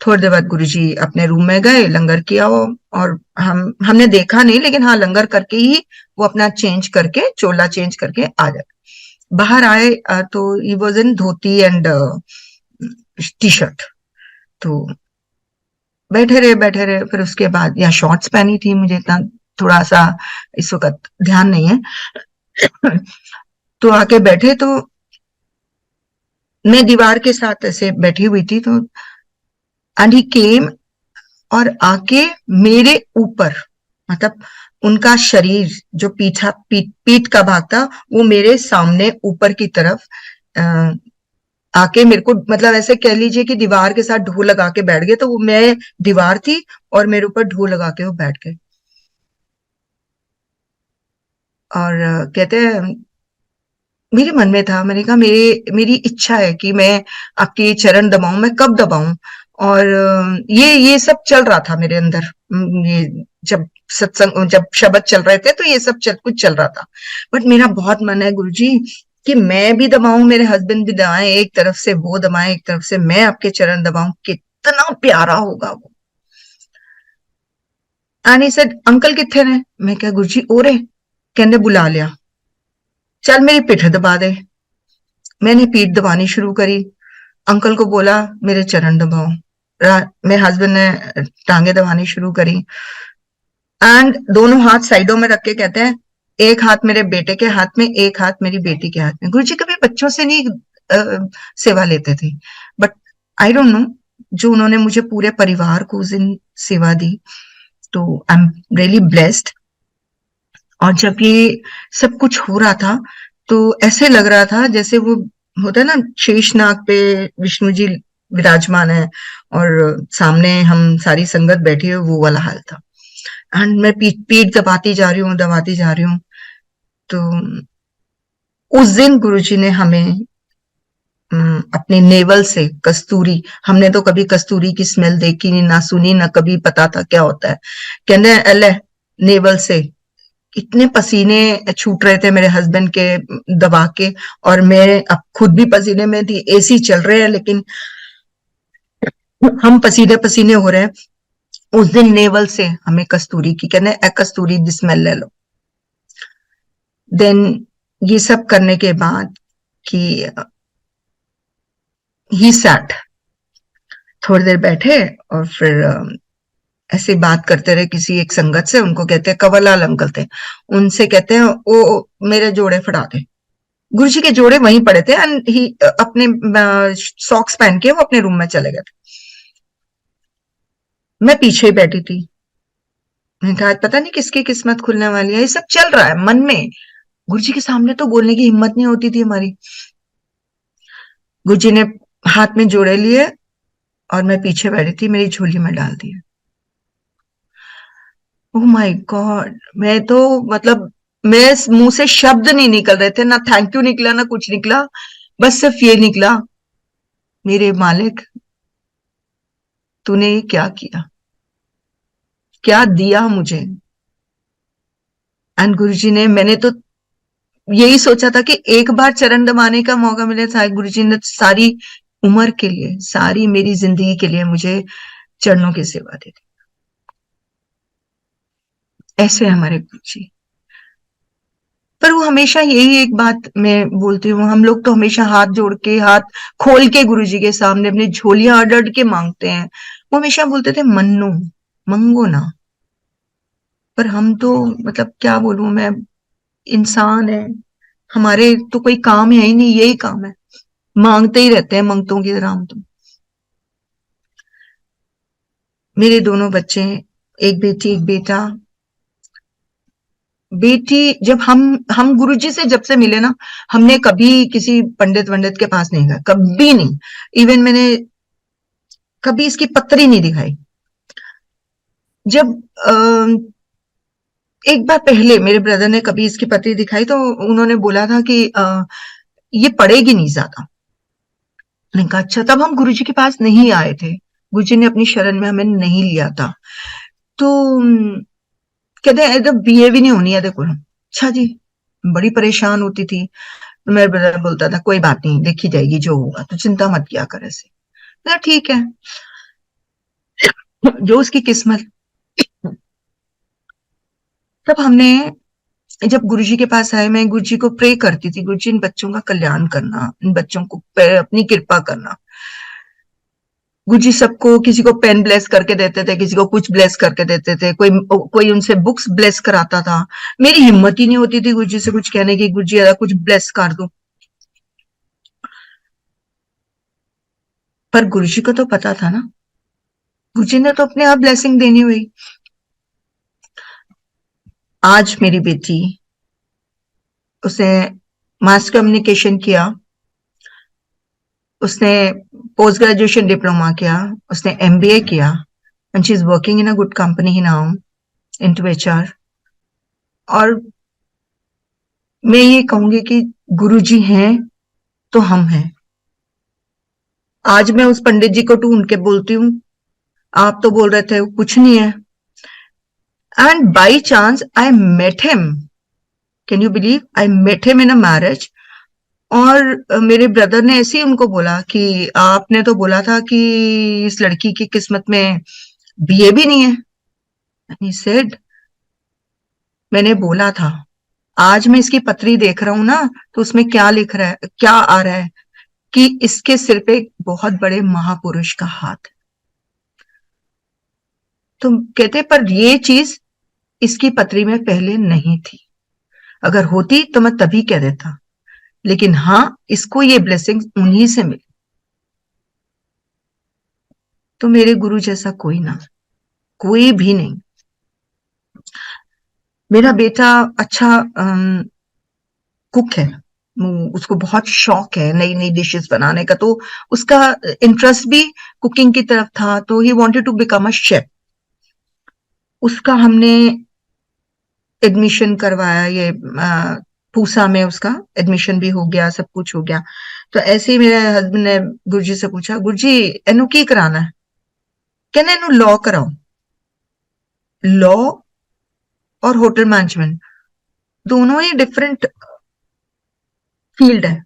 थोड़ी देर बाद गुरुजी अपने रूम में गए, लंगर किया वो, और हमने देखा नहीं, लेकिन हाँ लंगर करके ही वो अपना चेंज करके, चोला चेंज करके आ गए। बाहर आए तो he was in dhoti and T shirt. तो बैठे रहे, फिर उसके बाद या शॉर्ट्स पहनी थी, मुझे इतना थोड़ा सा इस वक्त ध्यान नहीं है। तो आके बैठे, तो मैं दीवार के साथ ऐसे बैठी हुई थी, तो एंड ही केम और आके मेरे ऊपर, मतलब उनका शरीर जो पीठ का भाग था वो मेरे सामने ऊपर की तरफ आके मेरे को, मतलब ऐसे कह लीजिए कि दीवार के साथ ढो लगा के बैठ गए। तो वो मैं दीवार थी और मेरे ऊपर ढो लगा के वो बैठ गए। और कहते हैं मेरे मन में था, मैंने कहा मेरी इच्छा है कि मैं आपके चरण दबाऊं, मैं कब दबाऊं। और ये सब चल रहा था मेरे अंदर। ये जब सत्संग, जब शब्द चल रहे थे तो ये सब कुछ चल रहा था। बट मेरा बहुत मन है गुरुजी कि मैं भी दबाऊं, मेरे हस्बैंड भी दबाएं, एक तरफ से वो दबाएं, एक तरफ से मैं आपके चरण दबाऊं, कितना प्यारा होगा वो। एंड ही सेड अंकल किथे ने? मैं क्या गुरुजी ओ रहे, कहने बुला लिया, चल मेरी पिठ दबा दे। मैंने पीठ दबानी शुरू करी। अंकल को बोला मेरे चरण दबाओ। मेरे हस्बैंड ने टांगे दबानी शुरू करी। एंड दोनों हाथ साइडों में रख के कहते हैं, एक हाथ मेरे बेटे के हाथ में, एक हाथ मेरी बेटी के हाथ में। गुरुजी कभी बच्चों से नहीं सेवा लेते थे, बट आई डोंट नो, जो उन्होंने मुझे पूरे परिवार को उस दिन सेवा दी, तो आई एम रियली ब्लेस्ड। और जब ये सब कुछ हो रहा था तो ऐसे लग रहा था जैसे वो होता है ना, शेषनाग पे विष्णु जी विराजमान है और सामने हम सारी संगत बैठी है, वो वाला हाल था। एंड मैं पीठ पीठ दबाती जा रही हूँ, दबाती जा रही हूँ। तो उस दिन गुरुजी ने हमें अपने नेवल से कस्तूरी, हमने तो कभी कस्तूरी की स्मेल देखी नहीं, ना सुनी, ना कभी पता था क्या होता है। कहने अल्लाह, नेवल से इतने पसीने छूट रहे थे मेरे हस्बैंड के दबा के, और मैं अब खुद भी पसीने में थी। एसी चल रहे हैं लेकिन हम पसीने पसीने हो रहे हैं। उस दिन नेवल से हमें कस्तूरी की, कहने ए कस्तूरी दी स्मेल ले लो। देन ये सब करने के बाद कि ही सैट, थोड़ी देर बैठे और फिर ऐसे बात करते रहे किसी एक संगत से, उनको कहते हैं कंवरलाल अंकल थे, उनसे कहते हैं वो मेरे जोड़े फड़ा दे। गुरुजी के जोड़े वहीं पड़े थे एंड ही अपने सॉक्स पहन के वो अपने रूम में चले गए थे। मैं पीछे ही बैठी थी। मैंने कहा पता नहीं किसकी किस्मत खुलने वाली है, ये सब चल रहा है मन में। गुरुजी के सामने तो बोलने की हिम्मत नहीं होती थी हमारी। गुरुजी ने हाथ में जोड़े लिए और मैं पीछे बैठी थी, मेरी झोली में डाल दिए। ओह माय गॉड, मैं तो मतलब मैं मुंह से शब्द नहीं निकल रहे थे, ना थैंक यू निकला ना कुछ निकला, बस सिर्फ ये निकला, मेरे मालिक तूने ये क्या किया, क्या दिया मुझे। एंड गुरुजी ने, मैंने तो यही सोचा था कि एक बार चरण दबाने का मौका मिले था, गुरुजी ने सारी उम्र के लिए, सारी मेरी जिंदगी के लिए मुझे चरणों की सेवा दे दी। ऐसे हमारे गुरुजी। पर वो हमेशा यही एक बात मैं बोलती हूँ, हम लोग तो हमेशा हाथ जोड़ के, हाथ खोल के गुरुजी के सामने अपनी झोलियां अड़ अड़ के मांगते हैं। वो हमेशा बोलते थे मन्नो, मंगो ना। पर हम तो मतलब क्या बोलूं मैं, इंसान है, हमारे तो कोई काम है ही नहीं, यही काम है, मांगते ही रहते हैं मंगतों की तरह हम तो। मेरे दोनों बच्चे, एक बेटी एक बेटा। बेटी, जब हम गुरुजी से जब से मिले ना, हमने कभी किसी पंडित वंडित के पास नहीं गए, कभी नहीं। इवन मैंने कभी इसकी पत्री नहीं दिखाई। जब एक बार पहले मेरे ब्रदर ने कभी इसकी पत्री दिखाई तो उन्होंने बोला था कि ये पढ़ेगी नहीं ज्यादा। मैंने कहा अच्छा, तब हम गुरुजी के पास नहीं आए थे, गुरुजी ने अपनी शरण में हमें नहीं लिया था। तो कहते हैं बीए भी नहीं होनी है देखो। अच्छा जी, बड़ी परेशान होती थी। तो मेरा ब्रदर बोलता था कोई बात नहीं, देखी जाएगी जो होगा, तो चिंता मत किया कर ऐसे। ठीक है, जो उसकी किस्मत। तब हमने, जब गुरुजी के पास आए, मैं गुरुजी को प्रे करती थी, गुरुजी इन बच्चों का कल्याण करना, इन बच्चों को अपनी कृपा करना। गुरुजी सबको, किसी को पेन ब्लेस करके देते थे, किसी को कुछ ब्लेस करके देते थे, कोई उनसे बुक्स ब्लेस कराता था। मेरी हिम्मत ही नहीं होती थी गुरुजी से कुछ कहने की, गुरुजी अगर कुछ ब्लेस कर दो। पर गुरुजी को तो पता था ना गुरुजी ने तो अपने आप ब्लेसिंग देनी हुई। आज मेरी बेटी, उसने मास कम्युनिकेशन किया, उसने पोस्ट ग्रेजुएशन डिप्लोमा किया, उसने एमबीए किया, and she is working in a good company now into HR. और मैं ये कहूंगी कि गुरुजी हैं तो हम हैं। आज मैं उस पंडित जी को ढूंढ के बोलती हूँ, आप तो बोल रहे थे कुछ नहीं है, and by chance I met him. Can you believe, I met him in a marriage. और मेरे ब्रदर ने ऐसे ही उनको बोला कि आपने तो बोला था कि इस लड़की की किस्मत में बीए भी नहीं है। And he said, मैंने बोला था। आज मैं इसकी पत्री देख रहा हूं ना, तो उसमें क्या लिख रहा है, क्या आ रहा है कि इसके सिर पे एक बहुत बड़े महापुरुष का हाथ है। तो कहते पर ये चीज इसकी पत्री में पहले नहीं थी, अगर होती तो मैं तभी कह देता, लेकिन हाँ, इसको ये ब्लेसिंग उन्हीं से मिली। तो मेरे गुरु जैसा कोई ना, कोई भी नहीं। मेरा बेटा अच्छा कुक है, उसको बहुत शौक है नई नई डिशेस बनाने का, तो उसका इंटरेस्ट भी कुकिंग की तरफ था, तो he wanted to become a chef. उसका हमने एडमिशन करवाया, ये पूसा में उसका एडमिशन भी हो गया, सब कुछ हो गया। तो ऐसे ही मेरे हस्बैंड ने गुरुजी से पूछा, गुरुजी एनु की कराना है? कहने एनु लॉ कराओ। लॉ और होटल मैनेजमेंट दोनों ही डिफरेंट फील्ड है,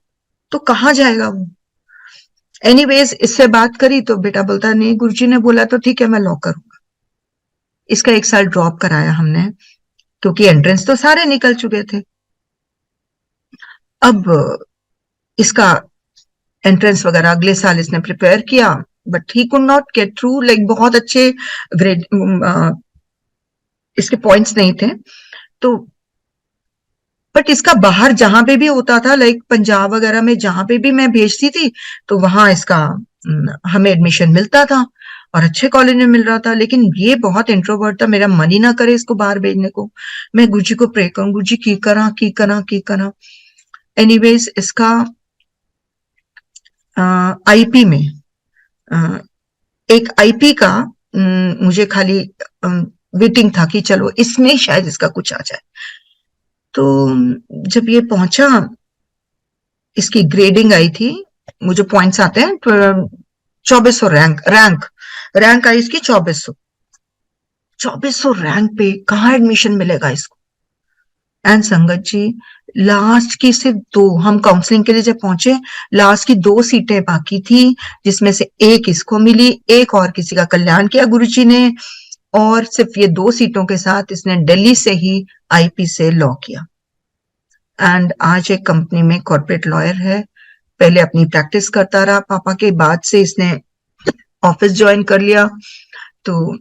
तो कहाँ जाएगा वो? एनीवेज इससे बात करी तो बेटा बोलता नहीं, गुरुजी ने बोला तो ठीक है मैं लॉ करूंगा। इसका 1 साल ड्रॉप कराया हमने, क्योंकि एंट्रेंस तो सारे निकल चुके थे। अब इसका एंट्रेंस वगैरह अगले साल इसने प्रिपेयर किया, but he could not get through, like बहुत अच्छे ग्रेड इसके पॉइंट्स नहीं थे। तो बट इसका बाहर जहां पे भी होता था, लाइक पंजाब वगैरह में जहां पे भी मैं भेजती थी, तो वहां इसका हमें एडमिशन मिलता था और अच्छे कॉलेज में मिल रहा था। लेकिन ये बहुत इंट्रोवर्ट था, मेरा मन ही ना करे इसको बाहर भेजने को। मैं गुरुजी को प्रे करूं, गुरुजी की करा की करा की करा। एनीवेज इसका आईपी में एक आईपी का मुझे खाली वेटिंग था कि चलो इसमें शायद इसका कुछ आ जाए। तो जब ये पहुंचा, इसकी ग्रेडिंग आई थी, मुझे पॉइंट्स आते हैं 2400 रैंक आई इसकी 2400 रैंक पे कहाँ एडमिशन मिलेगा इसको? एंड संगत जी, लास्ट की सिर्फ 2, हम काउंसलिंग के लिए जब पहुंचे, लास्ट की 2 सीटें बाकी थी, जिसमें से एक इसको मिली, एक और किसी का कल्याण किया गुरुजी ने, और सिर्फ ये 2 सीटों के साथ इसने दिल्ली से ही आईपी से लॉ किया। एंड आज एक कंपनी में कॉर्पोरेट लॉयर है। पहले अपनी प्रैक्टिस करता रहा पापा के, बाद से इसने ऑफिस ज्वाइन कर लिया। तो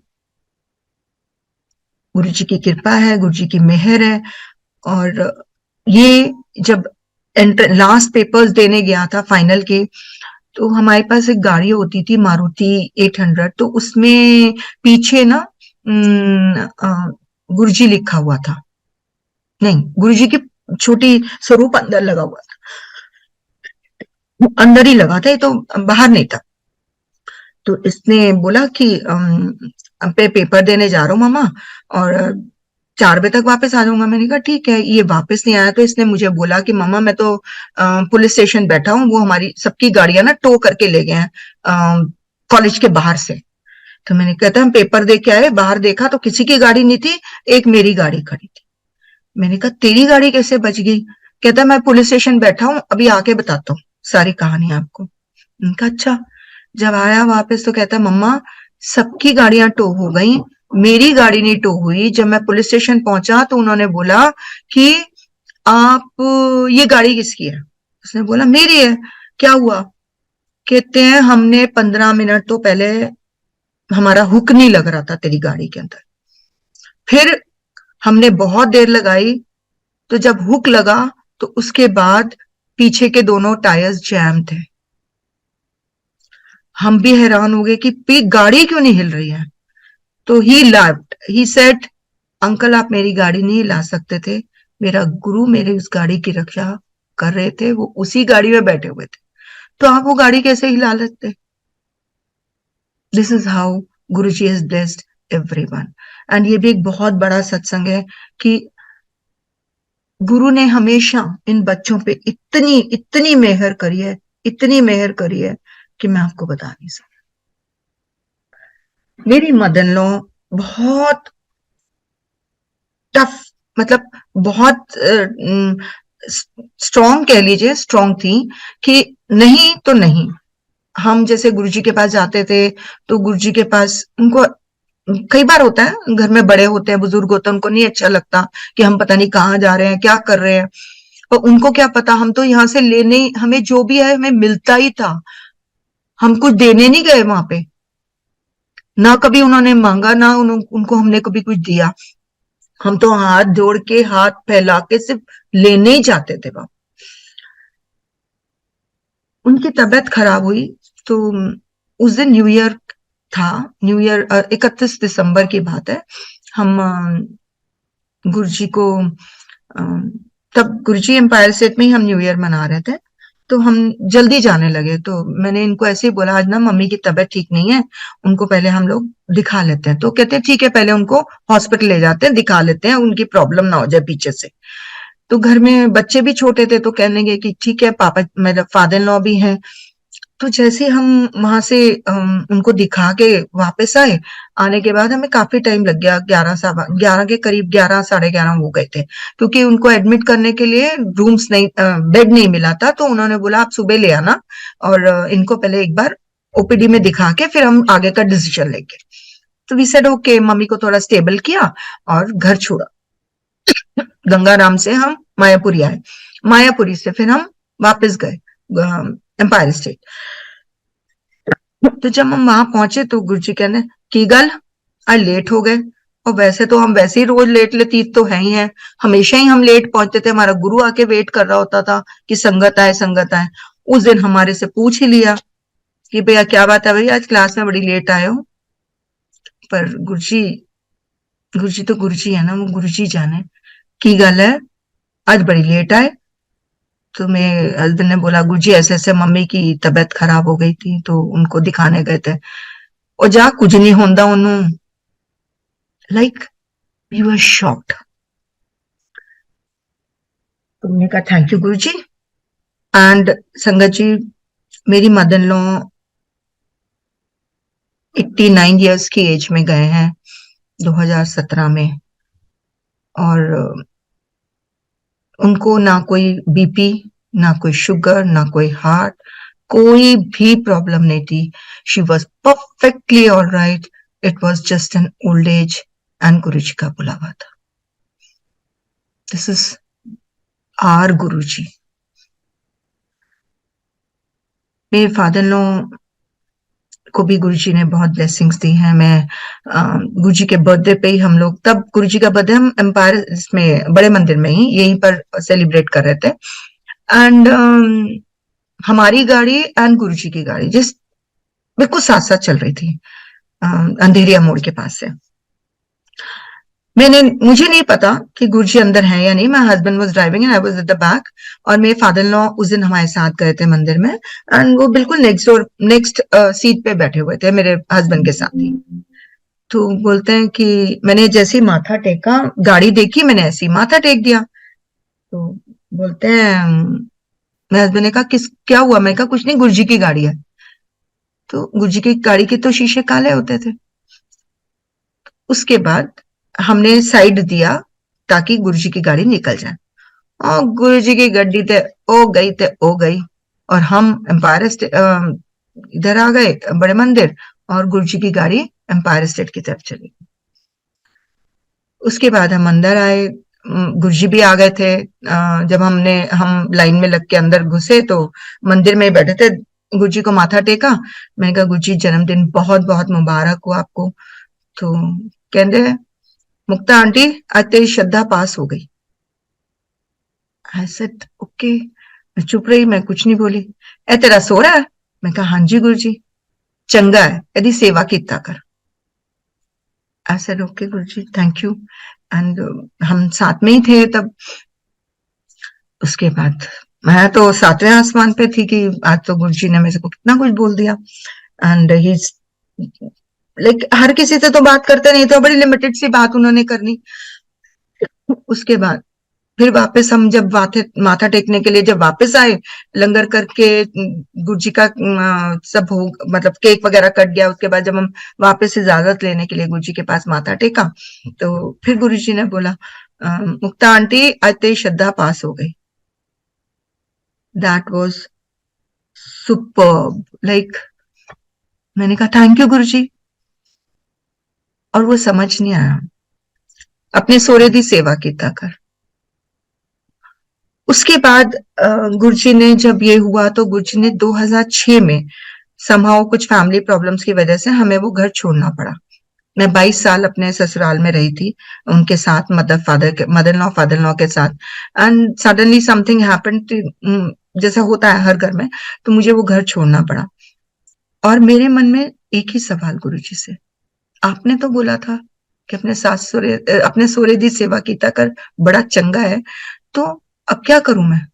गुरुजी की कृपा है, गुरुजी की मेहर है। और ये जब लास्ट पेपर्स देने गया था फाइनल के, तो हमारे पास एक गाड़ी होती थी मारुति 800, तो उसमें पीछे ना गुरुजी लिखा हुआ था, नहीं गुरुजी की छोटी स्वरूप अंदर लगा हुआ था, अंदर ही लगा था, ये तो बाहर नहीं था। तो इसने बोला कि पे पेपर देने जा रहा हूँ मामा, और 4 बजे तक वापस आ जाऊंगा। मैंने कहा ठीक है। ये वापस नहीं आया, तो इसने मुझे बोला कि मामा मैं तो पुलिस स्टेशन बैठा हूँ, वो हमारी सबकी गाड़ियां ना टो करके ले गए हैं कॉलेज के बाहर से। तो मैंने कहता हम पेपर दे के आए, बाहर देखा तो किसी की गाड़ी नहीं थी, एक मेरी गाड़ी खड़ी थी। मैंने कहा तेरी गाड़ी कैसे बच गई? कहता मैं पुलिस स्टेशन बैठा हूँ, अभी आके बताता हूँ सारी कहानी आपको। उनका अच्छा। जब आया वापस तो कहता मम्मा सबकी गाड़ियां टो हो गई, मेरी गाड़ी नहीं टो हुई। जब मैं पुलिस स्टेशन पहुंचा तो उन्होंने बोला कि आप ये गाड़ी किसकी है? उसने बोला मेरी है। क्या हुआ? कहते हैं हमने 15 मिनट तो पहले हमारा हुक नहीं लग रहा था तेरी गाड़ी के अंदर, फिर हमने बहुत देर लगाई, तो जब हुक लगा तो उसके बाद पीछे के दोनों टायर्स जैम थे। हम भी हैरान हो गए कि गाड़ी क्यों नहीं हिल रही है। तो ही laughed, he said, अंकल आप मेरी गाड़ी नहीं हिला सकते थे, मेरा गुरु मेरे उस गाड़ी की रक्षा कर रहे थे, वो उसी गाड़ी में बैठे हुए थे, तो आप वो गाड़ी कैसे हिला लेते। This is how Guruji has blessed everyone. And ये भी एक बहुत बड़ा सत्संग है कि गुरु ने हमेशा इन बच्चों पे इतनी इतनी मेहर करी है, इतनी मेहर करी है कि मैं आपको बता नहीं सकती। मेरी मदर इन लॉ बहुत टफ, मतलब बहुत स्ट्रॉन्ग कह लीजिए, स्ट्रॉन्ग थी कि नहीं तो नहीं। हम जैसे गुरुजी के पास जाते थे तो गुरुजी के पास उनको कई बार होता है, घर में बड़े होते हैं, बुजुर्ग होते हैं, उनको नहीं अच्छा लगता कि हम पता नहीं कहाँ जा रहे हैं, क्या कर रहे हैं, और उनको क्या पता, हम तो यहाँ से लेने, हमें जो भी है हमें मिलता ही था, हम कुछ देने नहीं गए वहां पे, ना कभी उन्होंने मांगा, ना उनको हमने कभी कुछ दिया, हम तो हाथ जोड़ के हाथ फैला के सिर्फ लेने ही जाते थे वहां। उनकी तबीयत खराब हुई तो उस दिन न्यू ईयर था, न्यू ईयर 31 दिसंबर की बात है। हम गुरुजी को तब गुरुजी एम्पायर स्टेट में ही हम न्यू ईयर मना रहे थे, तो हम जल्दी जाने लगे। तो मैंने इनको ऐसे ही बोला आज ना मम्मी की तबीयत ठीक नहीं है, उनको पहले हम लोग दिखा लेते हैं। तो कहते हैं ठीक है, पहले उनको हॉस्पिटल ले जाते हैं, दिखा लेते हैं, उनकी प्रॉब्लम ना हो जाए पीछे से। तो घर में बच्चे भी छोटे थे तो कहने लगे कि ठीक है, पापा मेरे फादर इन लॉ भी हैं। तो जैसे हम वहां से उनको दिखा के वापस आए, आने के बाद हमें काफी टाइम लग गया, 11 के करीब, 11 साढ़े 11 हो गए थे, क्योंकि उनको एडमिट करने के लिए रूम्स नहीं, बेड नहीं मिला था। तो उन्होंने बोला आप सुबह ले आना और इनको पहले एक बार ओपीडी में दिखा के फिर हम आगे का डिसीजन लेंगे। तो वी सेड ओके, मम्मी को थोड़ा स्टेबल किया और घर छोड़ा। गंगाराम से हम मायापुरी आए, मायापुरी से फिर हम वापस गए एम्पायर स्टेट। तो जब हम वहां पहुंचे तो गुरुजी कहने की गल आज लेट हो गए, और वैसे तो हम वैसे ही रोज लेट लतीफ तो है ही है, हमेशा ही हम लेट पहुंचते थे, हमारा गुरु आके वेट कर रहा होता था कि संगत आए संगत आए। उस दिन हमारे से पूछ ही लिया कि भैया क्या बात है, भैया आज क्लास में बड़ी लेट आए हो। पर गुरुजी, गुरुजी तो गुरुजी है ना, वो गुरुजी जाने की गल है, आज बड़ी लेट आए। तो मेरे हस्बैंड ने बोला गुरुजी ऐसे ऐसे मम्मी की तबीयत खराब हो गई थी तो उनको दिखाने गए थे, और जा कुछ नहीं होंदा ओनू। Like we were shocked. तुमने कहा थैंक यू गुरुजी। एंड संगत जी, मेरी मदर इन लॉ 89 इयर्स की एज में गए हैं 2017 में, और उनको ना कोई बीपी, ना कोई शुगर, ना कोई हार्ट, कोई भी प्रॉब्लम नहीं थी। She was perfectly all right, it was just an old age and Guruji का बुलावा था। This is our Guruji. मेरे फादर इन लॉ को भी गुरुजी ने बहुत ब्लेसिंग्स दी हैं। मैं गुरुजी के बर्थडे पे ही हम लोग, तब गुरुजी का बर्थडे हम एम्पायर इसमें बड़े मंदिर में ही यहीं पर सेलिब्रेट कर रहे थे, एंड हमारी गाड़ी एंड गुरुजी की गाड़ी जिस बिल्कुल साथ साथ चल रही थी अंधेरिया मोड़ के पास से। मुझे नहीं पता कि गुरुजी अंदर हैं या नहीं, my husband was driving and I was at the back, और मेरे फादर इन लॉ उस दिन हमारे साथ गए थे मंदिर में, एंड वो बिल्कुल नेक्स्ट सीट पे बैठे हुए थे मेरे हस्बैंड के साथ ही। तो बोलते हैं कि मैंने जैसे ही माथा टेका, गाड़ी देखी मैंने ऐसे ही माथा टेक दिया। तो बोलते हैं, मेरे हस्बैंड ने कहा किस क्या हुआ, मैं कहा कुछ नहीं, गुरुजी की गाड़ी है। तो गुरुजी की गाड़ी के तो शीशे काले होते थे। उसके बाद हमने साइड दिया ताकि गुरुजी की गाड़ी निकल जाए, और गुरुजी की गड्डी ते ओ गई, और हम एम्पायर इधर आ गए बड़े मंदिर, और गुरुजी की गाड़ी एम्पायर स्टेट की तरफ चली। उसके बाद हम अंदर आए, गुरुजी भी आ गए थे। जब हम लाइन में लग के अंदर घुसे तो मंदिर में बैठे थे, गुरुजी को माथा टेका। मैंने कहा गुरुजी जन्मदिन बहुत बहुत मुबारक हो आपको। तो कहते मुक्ता आंटी आज तेरी श्रद्धा पास हो गई। I said okay. मैं चुप रही, मैं कुछ नहीं बोली। ए तेरा सो रहा है? मैं कहा हाँ जी गुरुजी। चंगा है यदि सेवा कीता कर। I said okay Guruji, thank you. And हम साथ में ही थे तब। उसके बाद मैं तो सातवें आसमान पे थी कि आज तो गुरुजी ने मेरे को कितना कुछ बोल दिया। एंड ही लाइक हर किसी से तो बात करते नहीं, तो बड़ी लिमिटेड सी बात उन्होंने करनी। उसके बाद फिर वापस हम जब माथा टेकने के लिए जब वापस आए, लंगर करके गुरुजी का सब हो, मतलब केक वगैरह कट गया। उसके बाद जब हम वापस इजाजत लेने के लिए गुरुजी के पास माथा टेका, तो फिर गुरुजी ने बोला, मुक्ता आंटी आज तेरी श्रद्धा पास हो गई। That was superb. लाइक मैंने कहा थैंक यू गुरुजी, और वो समझ नहीं आया। अपने सोरे दी सेवा कीता कर। उसके बाद गुरुजी ने जब ये हुआ तो गुरुजी ने 2006 में समहाउ कुछ फैमिली प्रॉब्लम्स की वजह से हमें वो घर छोड़ना पड़ा। मैं 22 साल अपने ससुराल में रही थी उनके साथ, मदर लॉ के साथ। एंड सडनली समथिंग हैपेंड, जैसा होता है हर घर में, तो मुझे वो घर छोड़ना पड़ा। और मेरे मन में एक ही सवाल गुरुजी से, आपने तो बोला था कि अपने सोरे दी सेवा कीता कर, बड़ा चंगा है, तो अब क्या करूं मैं।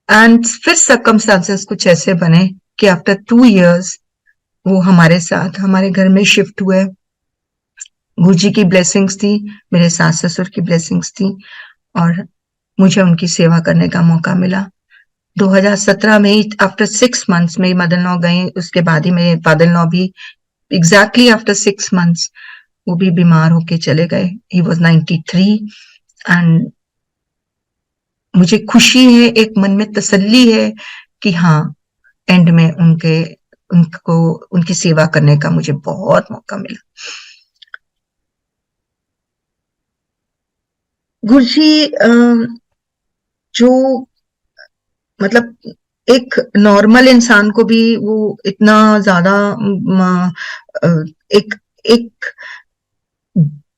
एंड फिर सर्कमस्टांसेस कुछ ऐसे बने कि आफ्टर 2 इयर्स वो हमारे साथ हमारे घर में शिफ्ट हुए। गुरुजी की ब्लेसिंग्स थी, मेरे सास ससुर की ब्लेसिंग्स थी, और मुझे उनकी सेवा करने का मौका मिला। 2017 में ही आफ्टर 6 मंथ्स मेरी मदर लॉ गई, उसके बाद ही मेरे फादर लॉ भी एग्जैक्टली आफ्टर 6 मंथ्स वो भी बीमार होके चले गए। He was 93। एंड मुझे खुशी है, एक मन में तसल्ली है कि हाँ, एंड में उनको उनकी सेवा करने का मुझे बहुत मौका मिला। गुरुजी जो मतलब एक नॉर्मल इंसान को भी वो इतना ज्यादा एक एक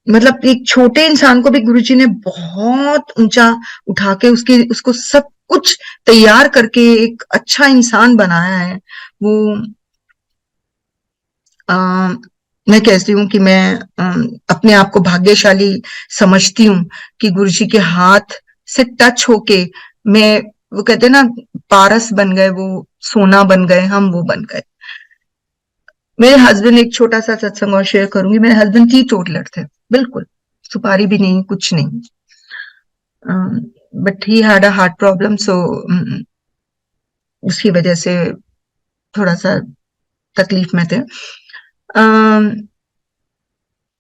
मतलब एक छोटे इंसान को भी गुरुजी ने बहुत ऊंचा उठा के उसको सब कुछ तैयार करके एक अच्छा इंसान बनाया है। वो मैं कहती हूँ कि मैं अपने आप को भाग्यशाली समझती हूँ कि गुरुजी के हाथ से टच होके मैं, वो कहते हैं ना, पारस बन गए, वो सोना बन गए, हम वो बन गए। मेरे हस्बैंड, एक छोटा सा सत्संग और शेयर करूंगी, मेरे हस्बैंड टी टोटलर थे, बिल्कुल सुपारी भी नहीं, कुछ नहीं। But he had a heart problem, so उसकी वजह से थोड़ा सा तकलीफ में थे।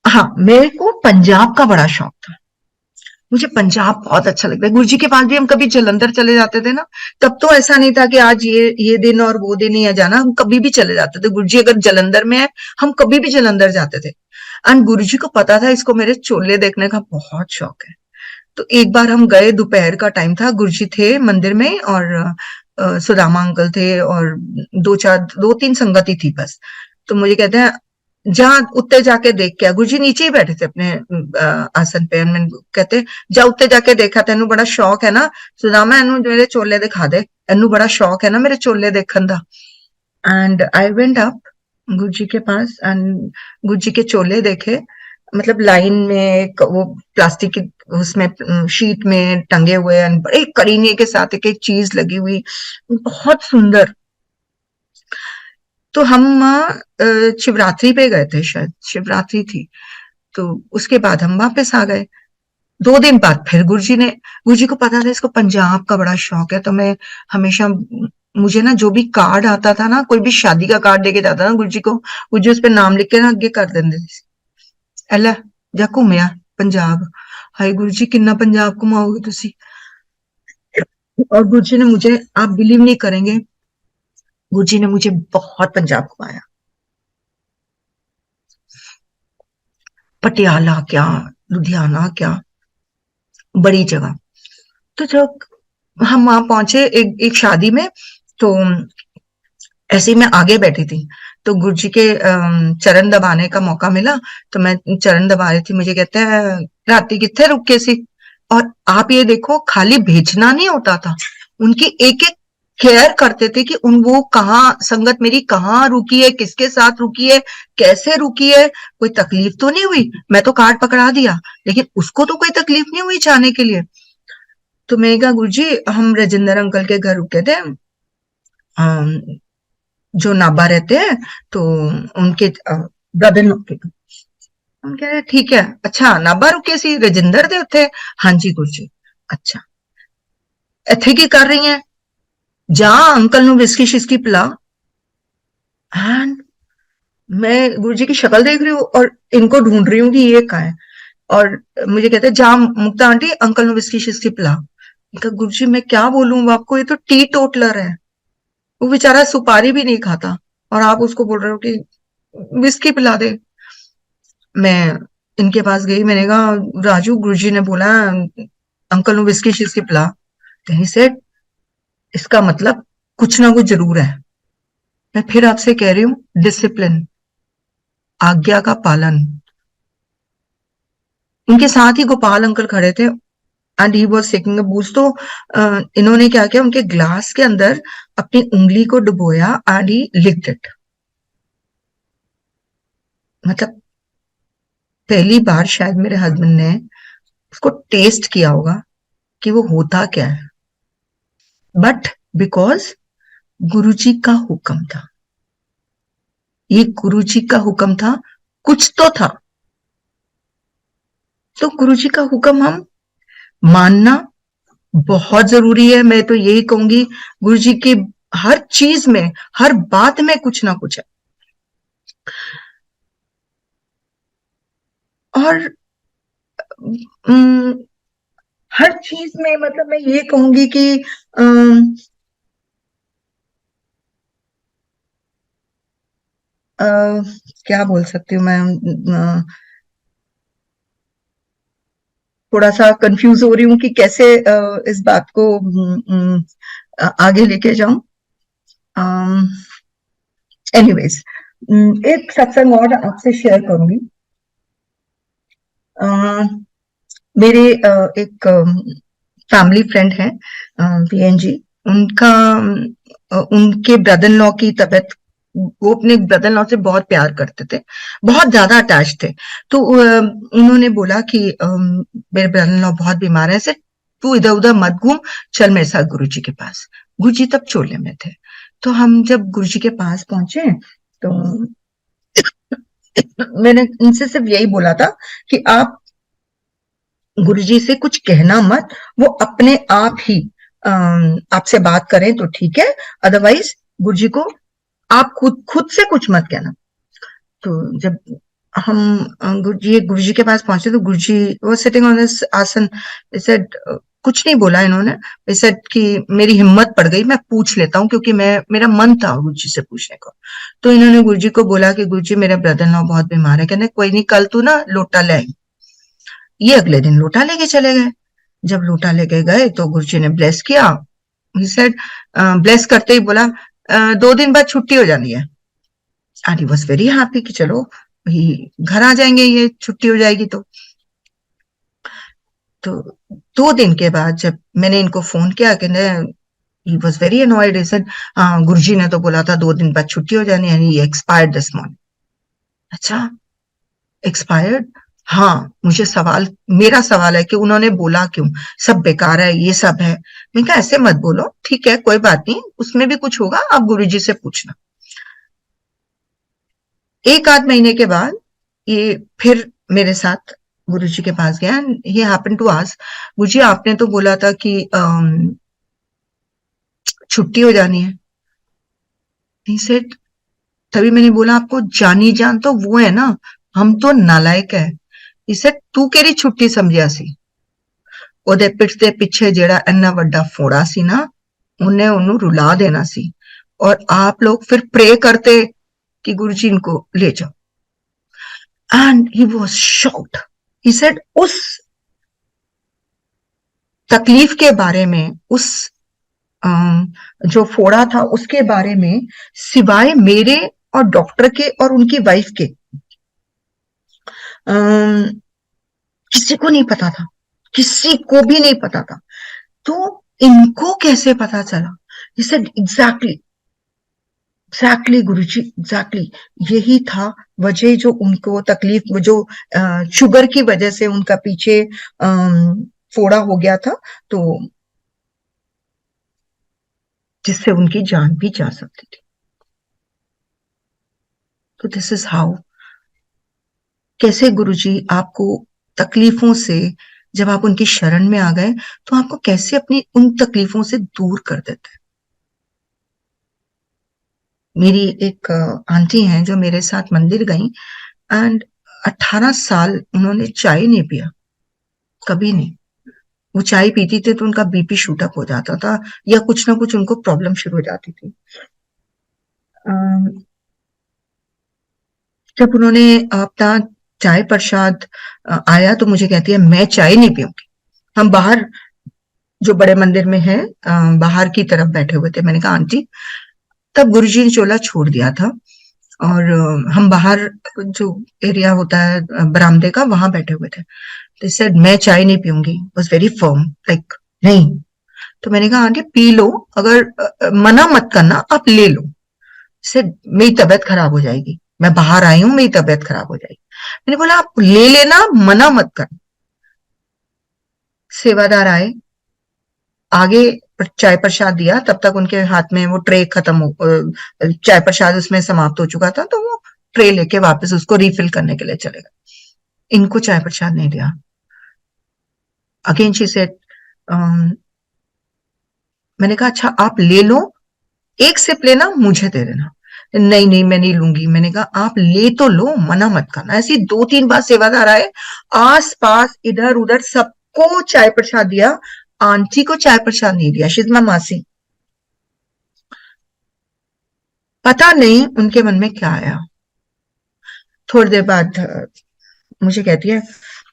हाँ, मेरे को पंजाब का बड़ा शौक था। मुझे पंजाब बहुत अच्छा लगता है। गुरुजी के पास भी हम कभी जलंधर चले जाते थे ना, तब तो ऐसा नहीं था कि आज ये दिन और वो दिन ही है जाना, हम कभी भी चले जाते थे। गुरुजी अगर जलंधर में है, हम कभी भी जलंधर जाते थे। एंड गुरुजी को पता था इसको मेरे चोले देखने का बहुत शौक है। तो एक बार हम गए, दोपहर का टाइम था, गुरुजी थे मंदिर में और सुदामा अंकल थे और 2-3 संगति थी बस। तो मुझे कहते हैं जा उत्ते जाके देख के आ। गुरुजी नीचे ही बैठे थे अपने आसन पे। कहते जा उत्ते जाके देखा, तेनू बड़ा शौक है ना सुदामा, एनू मेरे चोले दिखा दे, एनू बड़ा शौक है ना मेरे चोले देखन दा। एंड आई वेंट अप गुरुजी के पास एंड गुरुजी के चोले देखे। मतलब लाइन में एक वो प्लास्टिक की उसमें शीट में टंगे हुए एंड बड़े करीने के साथ एक एक चीज लगी हुई, बहुत सुंदर। तो हम शिवरात्रि पे गए थे, शायद शिवरात्रि थी। तो उसके बाद हम वापस आ गए। 2 दिन बाद फिर गुरुजी को पता था इसको पंजाब का बड़ा शौक है, तो मैं हमेशा, मुझे ना जो भी कार्ड आता था ना, कोई भी शादी का कार्ड लेके जाता था गुरुजी को, गुरुजी उस पर नाम लिख के ना आगे कर देंगे, एला जा घूमिया पंजाब। हाय गुरुजी किन्ना पंजाब घुमाओगे तुसी। और गुरुजी ने मुझे, आप बिलीव नहीं करेंगे, गुरुजी ने मुझे बहुत पंजाब घुमाया। पटियाला क्या, लुधियाना क्या, बड़ी जगह। तो जब हम वहां पहुंचे एक शादी में, तो ऐसे ही मैं आगे बैठी थी, तो गुरुजी के चरण दबाने का मौका मिला। तो मैं चरण दबा रही थी, मुझे कहते हैं राती कितने रुके सी। और आप ये देखो, खाली भेजना नहीं होता था, उनकी एक एक केयर करते थे कि उन वो कहाँ संगत मेरी कहाँ रुकी है, किसके साथ रुकी है, कैसे रुकी है, कोई तकलीफ तो नहीं हुई। मैं तो कार्ड पकड़ा दिया, लेकिन उसको तो कोई तकलीफ नहीं हुई जाने के लिए। तो मैंने कहा गुरुजी हम राजेंद्र अंकल के घर रुके थे, जो नाबा रहते हैं, तो उनके ब्रदर इन लॉ के। हम कह रहे ठीक है, अच्छा नाबा रुके सी राजेंद्र दे उत्थे। हाँ जी गुरुजी। अच्छा इत्थे की कर रही है, जा अंकल नु विस्की शिस्की पिला। एंड मैं गुरुजी की शक्ल देख रही हूँ और इनको ढूंढ रही हूँ कि ये कहाँ है। और मुझे कहते हैं जा मुक्ता आंटी अंकल नु विस्की शिस्की पिला। गुरुजी मैं क्या बोलूं आपको, ये तो टी टोटलर है, वो बेचारा सुपारी भी नहीं खाता और आप उसको बोल रहे हो कि विस्की पिला दे। मैं इनके पास गई, मैंने कहा राजू गुरुजी ने बोला अंकल नु विस्की शिस्की पिला। कहीं से इसका मतलब कुछ ना कुछ जरूर है। मैं फिर आपसे कह रही हूँ डिसिप्लिन, आज्ञा का पालन। उनके साथ ही गोपाल अंकल खड़े थे and he was taking a boost. तो इन्होंने क्या किया, उनके ग्लास के अंदर अपनी उंगली को डुबोया एंड ही लिक्ड इट। मतलब पहली बार शायद मेरे हस्बैंड ने उसको टेस्ट किया होगा कि वो होता क्या है, बट बिकॉज गुरुजी का हुक्म था, ये गुरुजी का हुक्म था, कुछ तो था। तो गुरुजी का हुक्म हम मानना बहुत जरूरी है। मैं तो यही कहूंगी गुरुजी की हर चीज में, हर बात में कुछ ना कुछ है। और उम, हर चीज में मतलब मैं ये कहूंगी कि क्या बोल सकती हूँ मैं, थोड़ा सा कंफ्यूज हो रही हूँ कि कैसे इस बात को आगे लेके जाऊं। एनीवेज, एक सत्संग और आपसे शेयर करूंगी। मेरे एक फैमिली फ्रेंड है पीएन जी, उनका उनके ब्रदर इन लॉ की तबीयत, वो अपने ब्रदर इन लॉ से बहुत प्यार करते थे, बहुत ज्यादा अटैच थे। तो उन्होंने बोला कि मेरे ब्रदर इन लॉ बहुत बीमार है, ऐसे तू इधर उधर मत घूम, चल मेरे साथ गुरुजी के पास। गुरुजी तब चोले में थे। तो हम जब गुरुजी के पास पहुंचे तो मैंने इनसे सिर्फ यही बोला था कि आप गुरुजी से कुछ कहना मत, वो अपने आप ही आपसे बात करें तो ठीक है, अदरवाइज गुरुजी को आप खुद खुद से कुछ मत कहना। तो जब हम गुरुजी के पास पहुंचे तो गुरुजी वो सिटिंग ऑन दिस आसन, सेड कुछ नहीं बोला इन्होंने, सेड कि मेरी हिम्मत पड़ गई, मैं पूछ लेता हूँ, क्योंकि मैं मेरा मन था गुरुजी से पूछने को। तो इन्होंने गुरुजी को बोला कि गुरुजी मेरा ब्रदर इन लॉ बहुत बीमार है। कहने कोई नहीं, कल तू ना लोटा ले आई। ये अगले दिन लोटा लेके चले गए। जब लोटा लेके गए तो गुरुजी ने ब्लेस किया। ही सेड, ब्लेस करते ही बोला 2 दिन बाद छुट्टी हो जानी है। And he was very happy कि चलो ही घर आ जाएंगे, ये छुट्टी हो जाएगी। तो 2 दिन के बाद जब मैंने इनको फोन किया, कहने he was very annoyed, said Guruji ने तो बोला था 2 दिन बाद छुट्टी हो जानी है, ही एक्सपायर्ड दिस मॉर्निंग। अच्छा एक्सपायर्ड? हाँ, मुझे सवाल, मेरा सवाल है कि उन्होंने बोला क्यों, सब बेकार है, ये सब है। मैं कहा ऐसे मत बोलो, ठीक है कोई बात नहीं, उसमें भी कुछ होगा, आप गुरुजी से पूछना। एक आध महीने के बाद ये फिर मेरे साथ गुरुजी के पास गया। ही हैपेंड टू आस्क, गुरुजी आपने तो बोला था कि छुट्टी हो जानी है। ही सेड, तभी मैंने बोला आपको जानी जान तो वो है ना, हम तो नालायक है। इसे तू केरी छुट्टी समझिया सी, ਉਹਦੇ ਪਿੱਠ ਦੇ ਪਿੱਛੇ ਜਿਹੜਾ ਇੰਨਾ ਵੱਡਾ ਫੋੜਾ ਸੀ ਨਾ, ਉਹਨੇ ਉਹਨੂੰ रुला देना सी। और आप लोग फिर प्रे करते कि गुरुजी इनको ले जाओ। And he was shocked. He said उस तकलीफ के बारे में, उस जो फोड़ा था उसके बारे में, सिवाय मेरे और डॉक्टर के और उनकी वाइफ के किसी को नहीं पता था, किसी को भी नहीं पता था। तो इनको कैसे पता चला? He said, exactly Guruji, exactly यही था वजह जो उनको तकलीफ, जो शुगर की वजह से उनका पीछे फोड़ा हो गया था, तो जिससे उनकी जान भी जा सकती थी। तो दिस इज हाउ, कैसे गुरुजी आपको तकलीफों से, जब आप उनकी शरण में आ गए तो आपको कैसे अपनी उन तकलीफों से दूर कर देते हैं। मेरी एक आंटी हैं जो मेरे साथ मंदिर गई, एंड 18 साल उन्होंने चाय नहीं पिया, कभी नहीं। वो चाय पीती थी तो उनका बीपी शूट अप हो जाता था, या कुछ ना कुछ उनको प्रॉब्लम शुरू हो जाती थी। जब उन्होंने अपना चाय प्रसाद आया तो मुझे कहती है, मैं चाय नहीं पीऊंगी। हम बाहर जो बड़े मंदिर में है, बाहर की तरफ बैठे हुए थे। मैंने कहा आंटी, तब गुरुजी ने चोला छोड़ दिया था, और हम बाहर जो एरिया होता है बरामदे का, वहां बैठे हुए थे। तो सेड, मैं चाय नहीं पीऊंगी, वाज वेरी फर्म, लाइक नहीं। तो मैंने कहा आंटी पी लो, अगर मना मत करना, आप ले लो। सेड, मेरी तबीयत खराब हो जाएगी, मैं बाहर आई हूं, मेरी तबीयत खराब हो जाएगी। मैंने बोला आप ले लेना, मना मत करना। सेवादार आए, आगे चाय प्रसाद दिया, तब तक उनके हाथ में वो ट्रे खत्म हो, चाय प्रसाद उसमें समाप्त हो चुका था, तो वो ट्रे लेके वापस उसको रिफिल करने के लिए चले गए। इनको चाय प्रसाद नहीं दिया। अगेन शी सेड, मैंने कहा अच्छा आप ले लो, एक सिप लेना, मुझे दे देना। नहीं नहीं, मैं नहीं लूंगी। मैंने कहा आप ले तो लो, मना मत करना। ऐसी 2-3 बार सेवादार आए, आस पास इधर उधर सबको चाय प्रसाद दिया, आंटी को चाय प्रसाद नहीं दिया। शी इज माय मासी। पता नहीं उनके मन में क्या आया। थोड़ी देर बाद मुझे कहती है,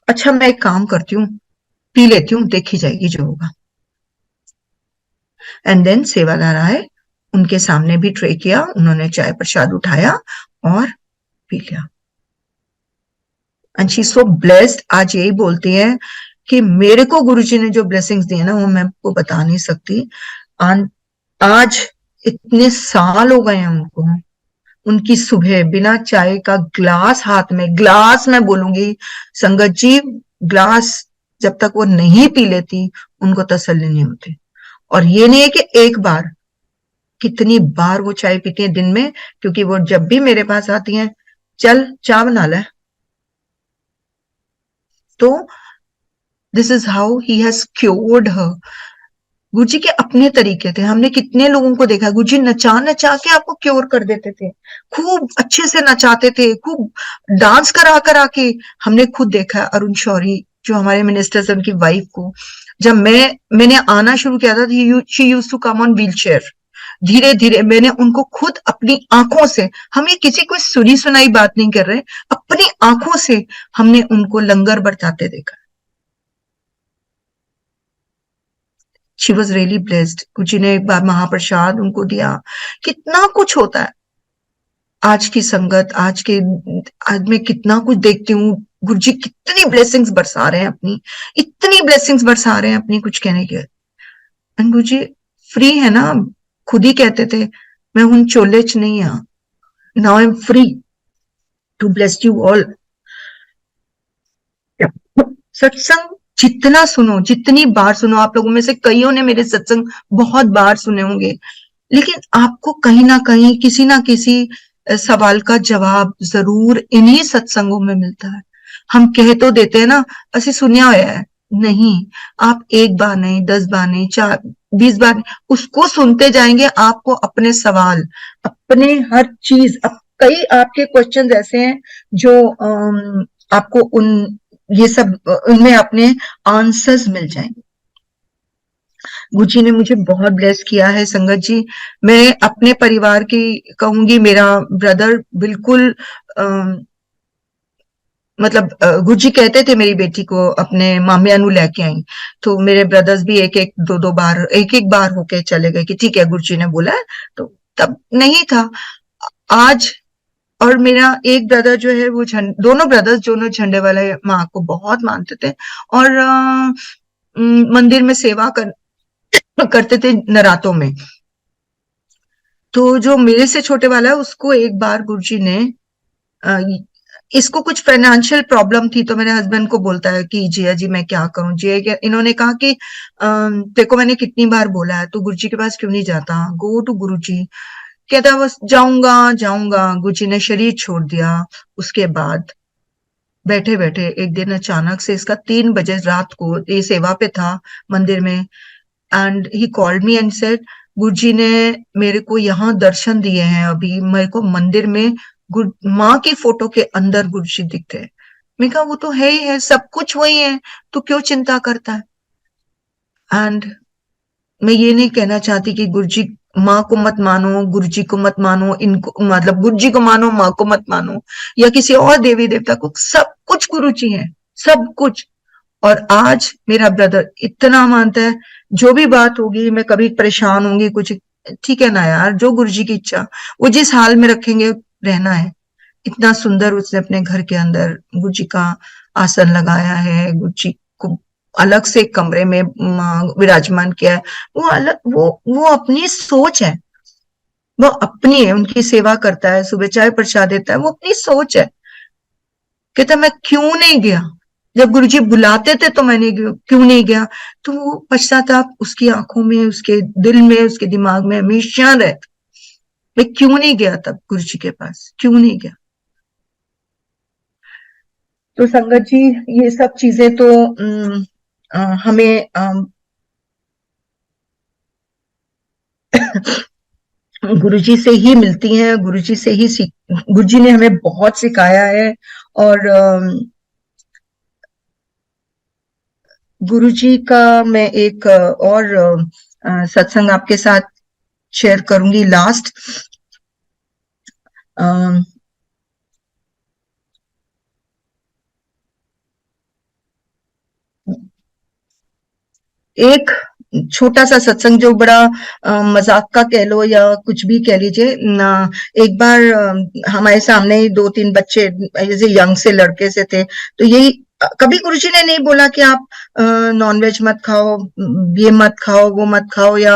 अच्छा मैं एक काम करती हूँ, पी लेती हूँ, देखी जाएगी जो होगा। एंड देन सेवादार आए, उनके सामने भी ट्रे किया, उन्होंने चाय प्रसाद उठाया और पी लिया। And she so blessed. आज यही बोलती है कि मेरे को गुरुजी ने जो ब्लेसिंग्स दिए ना, वो मैं आपको बता नहीं सकती। आज इतने साल हो गए हैं उनको, उनकी सुबह बिना चाय का ग्लास हाथ में, ग्लास मैं बोलूंगी संगत जी, ग्लास जब तक वो नहीं पी लेती उनको तसल्ली नहीं होती। और ये नहीं है कि एक बार, कितनी बार वो चाय पीती हैं दिन में, क्योंकि वो जब भी मेरे पास आती हैं, चल चाय बना ले। तो this is how he has cured her. Guruji के अपने तरीके थे। हमने कितने लोगों को देखा, गुरुजी नचा नचा के आपको क्योर कर देते थे, खूब अच्छे से नचाते थे, खूब डांस करा करा के। हमने खुद देखा है अरुण शौरी जो हमारे मिनिस्टर्स, उनकी वाइफ को, जब मैंने आना शुरू किया था, she used to come on wheelchair. धीरे धीरे मैंने उनको खुद अपनी आंखों से, हम ये किसी को सुनी सुनाई बात नहीं कर रहे, अपनी आंखों से हमने उनको लंगर बरताते देखा। She was really blessed. Guruji ने एक बार महाप्रसाद उनको दिया। कितना कुछ होता है आज की संगत, आज मैं कितना कुछ देखती हूँ। गुरुजी कितनी ब्लेसिंग्स बरसा रहे हैं अपनी, इतनी ब्लेसिंग्स बरसा रहे हैं अपनी, कुछ कहने के। एंड गुरुजी फ्री है ना, खुद ही कहते थे, मैं हूं चोले च नहीं हाँ, now I am free to bless you all. सत्संग जितना सुनो, जितनी बार सुनो, आप लोगों में से कईयों ने मेरे सत्संग बहुत बार सुने होंगे, लेकिन आपको कहीं ना कहीं किसी ना किसी सवाल का जवाब जरूर इन्हीं सत्संगों में मिलता है। हम कह तो देते हैं ना, असि सुनिया होया है, नहीं। आप एक बार नहीं, 10 बार नहीं, 4 20 बार नहीं, उसको सुनते जाएंगे, आपको अपने सवाल, अपने हर चीज, कई आपके क्वेश्चंस ऐसे हैं जो आपको ये सब उनमें अपने आंसर्स मिल जाएंगे। गुरुजी ने मुझे बहुत ब्लेस किया है संगत जी। मैं अपने परिवार की कहूंगी, मेरा ब्रदर बिल्कुल मतलब गुरुजी कहते थे मेरी बेटी को अपने मामिया नु लेके आई, तो मेरे ब्रदर्स भी एक एक दो बार, एक एक बार होके चले गए कि ठीक है गुरुजी ने बोला है, तो तब नहीं था। आज, और मेरा एक ब्रदर जो है वो दोनों ब्रदर्स दोनों झंडे वाले माँ को बहुत मानते थे, और मंदिर में सेवा करते थे नरातों में। तो जो मेरे से छोटे वाला है उसको एक बार गुरुजी ने इसको कुछ फाइनेंशियल प्रॉब्लम थी, तो मेरे हस्बैंड को बोलता है कि जिया जी मैं क्या करूं, जिया इन्होंने कहा कि देखो मैंने कितनी बार बोला है, तू गुरुजी के पास क्यों नहीं जाता, गो टू गुरुजी। कहता बस जाऊंगा जाऊंगा। गुरुजी ने शरीर छोड़ दिया। उसके बाद बैठे बैठे एक दिन अचानक से, इसका 3 बजे रात को, ये सेवा पे था मंदिर में, and he called me and said Guruji ने मेरे को यहाँ दर्शन दिए हैं, अभी मेरे को मंदिर में माँ की फोटो के अंदर गुरुजी दिखते हैं। मैं कहा वो तो है ही है, सब कुछ वही है, तो क्यों चिंता करता है। एंड मैं ये नहीं कहना चाहती कि गुरुजी माँ को मत मानो, गुरुजी को मत मानो, इनको मतलब गुरुजी को मानो माँ को मत मानो, या किसी और देवी देवता को, सब कुछ गुरुजी है, सब कुछ। और आज मेरा ब्रदर इतना मानता है, जो भी बात होगी, मैं कभी परेशान होंगी कुछ, ठीक है ना यार, जो गुरुजी की इच्छा, वो जिस हाल में रखेंगे रहना है। इतना सुंदर उसने अपने घर के अंदर गुरुजी का आसन लगाया है, गुरुजी को अलग से कमरे में विराजमान किया है। वो अलग, वो अपनी सोच है, वो अपनी है, उनकी सेवा करता है, सुबह चाय प्रसाद देता है, वो अपनी सोच है। कहता मैं क्यों नहीं गया, जब गुरुजी बुलाते थे तो मैंने क्यों नहीं गया। तो वो पश्चाताप उसकी आंखों में, उसके दिल में, उसके दिमाग में हमेशा रहता, मैं क्यों नहीं गया तब गुरुजी के पास, क्यों नहीं गया। तो संगत जी, ये सब चीजें तो हमें गुरुजी से ही मिलती हैं, गुरुजी से ही गुरुजी ने हमें बहुत सिखाया है। और गुरुजी का मैं एक और सत्संग आपके साथ शेयर करूंगी लास्ट। एक छोटा सा सत्संग, जो बड़ा मजाक का कह लो या कुछ भी कह लीजिए ना। एक बार हमारे सामने ही 2-3 बच्चे जैसे यंग से लड़के से थे, तो यही कभी गुरुजी ने नहीं बोला कि आप नॉनवेज मत खाओ, ये मत खाओ, वो मत खाओ, या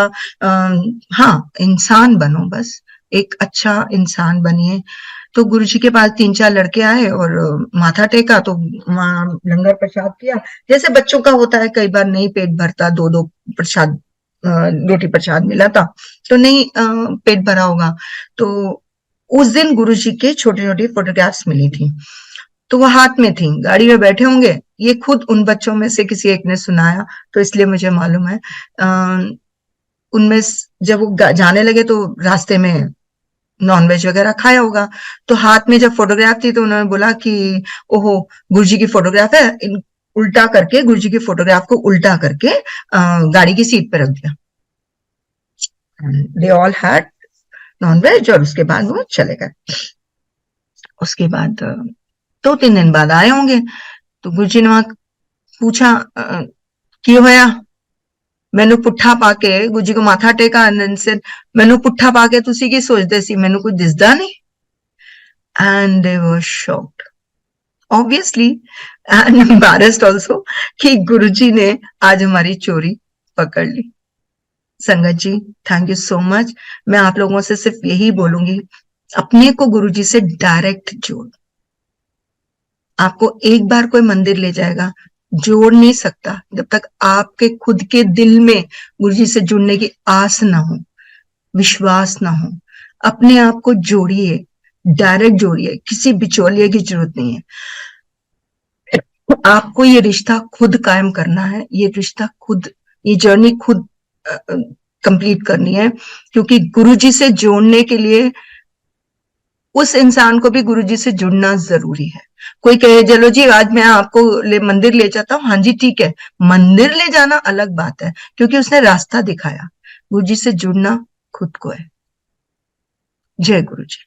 हाँ इंसान बनो, बस एक अच्छा इंसान बनिए। तो गुरुजी के पास 3-4 लड़के आए और माथा टेका, तो लंगर प्रसाद किया, जैसे बच्चों का होता है, कई बार नहीं पेट भरता, 2-2 प्रसाद रोटी प्रसाद मिला था तो नहीं पेट भरा होगा। तो उस दिन गुरुजी के छोटे छोटे फोटोग्राफ्स मिली थी, तो वो हाथ में थी, गाड़ी में बैठे होंगे, ये खुद उन बच्चों में से किसी एक ने सुनाया, तो इसलिए मुझे मालूम है। उनमें जब वो जाने लगे तो रास्ते में नॉनवेज वगैरह खाया होगा, तो हाथ में जब फोटोग्राफ थी तो उन्होंने बोला कि ओहो गुरुजी की फोटोग्राफ है, उल्टा करके गुरुजी की फोटोग्राफ को उल्टा करके गाड़ी की सीट पे रख दिया। दे ऑल हैड नॉनवेज, और उसके बाद वो चले गए। उसके बाद 2-3 दिन बाद आए होंगे, तो गुरुजी ने वहां पूछा की होया, मैनू पुट्ठा पाके, गुरुजी को माथा टेका, आनंद से मैनू पुट्ठा पाके तुसी की सोचदे सी, मैनू कुछ दिसदा नहीं। And they were shocked obviously and embarrassed also कि गुरुजी ने आज हमारी चोरी पकड़ ली। संगत जी, थैंक यू सो मच। मैं आप लोगों से सिर्फ यही बोलूंगी, अपने को गुरुजी से डायरेक्ट जोड़। आपको एक बार कोई मंदिर ले जाएगा, जोड़ नहीं सकता जब तक आपके खुद के दिल में गुरुजी से जुड़ने की आस ना हो, विश्वास ना हो। अपने आप को जोड़िए, डायरेक्ट जोड़िए, किसी बिचौलिए की जरूरत नहीं है। आपको ये रिश्ता खुद कायम करना है, ये रिश्ता खुद, ये जर्नी खुद कंप्लीट करनी है, क्योंकि गुरुजी से जोड़ने के लिए उस इंसान को भी गुरुजी से जुड़ना जरूरी है। कोई कहे चलो जी आज मैं आपको मंदिर ले जाता हूँ, हाँ जी ठीक है, मंदिर ले जाना अलग बात है, क्योंकि उसने रास्ता दिखाया। गुरुजी से जुड़ना खुद को है। जय Guruji.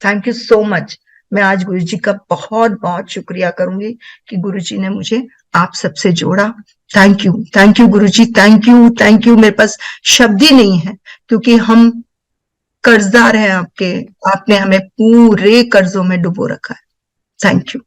Thank you so much. मैं आज गुरुजी का बहुत बहुत शुक्रिया करूंगी कि गुरुजी ने मुझे आप सबसे जोड़ा। Thank you Guruji, thank you. मेरे पास शब्द ही नहीं है, क्योंकि हम कर्जदार हैं आपके, आपने हमें पूरे कर्जों में डुबो रखा है। Thank you.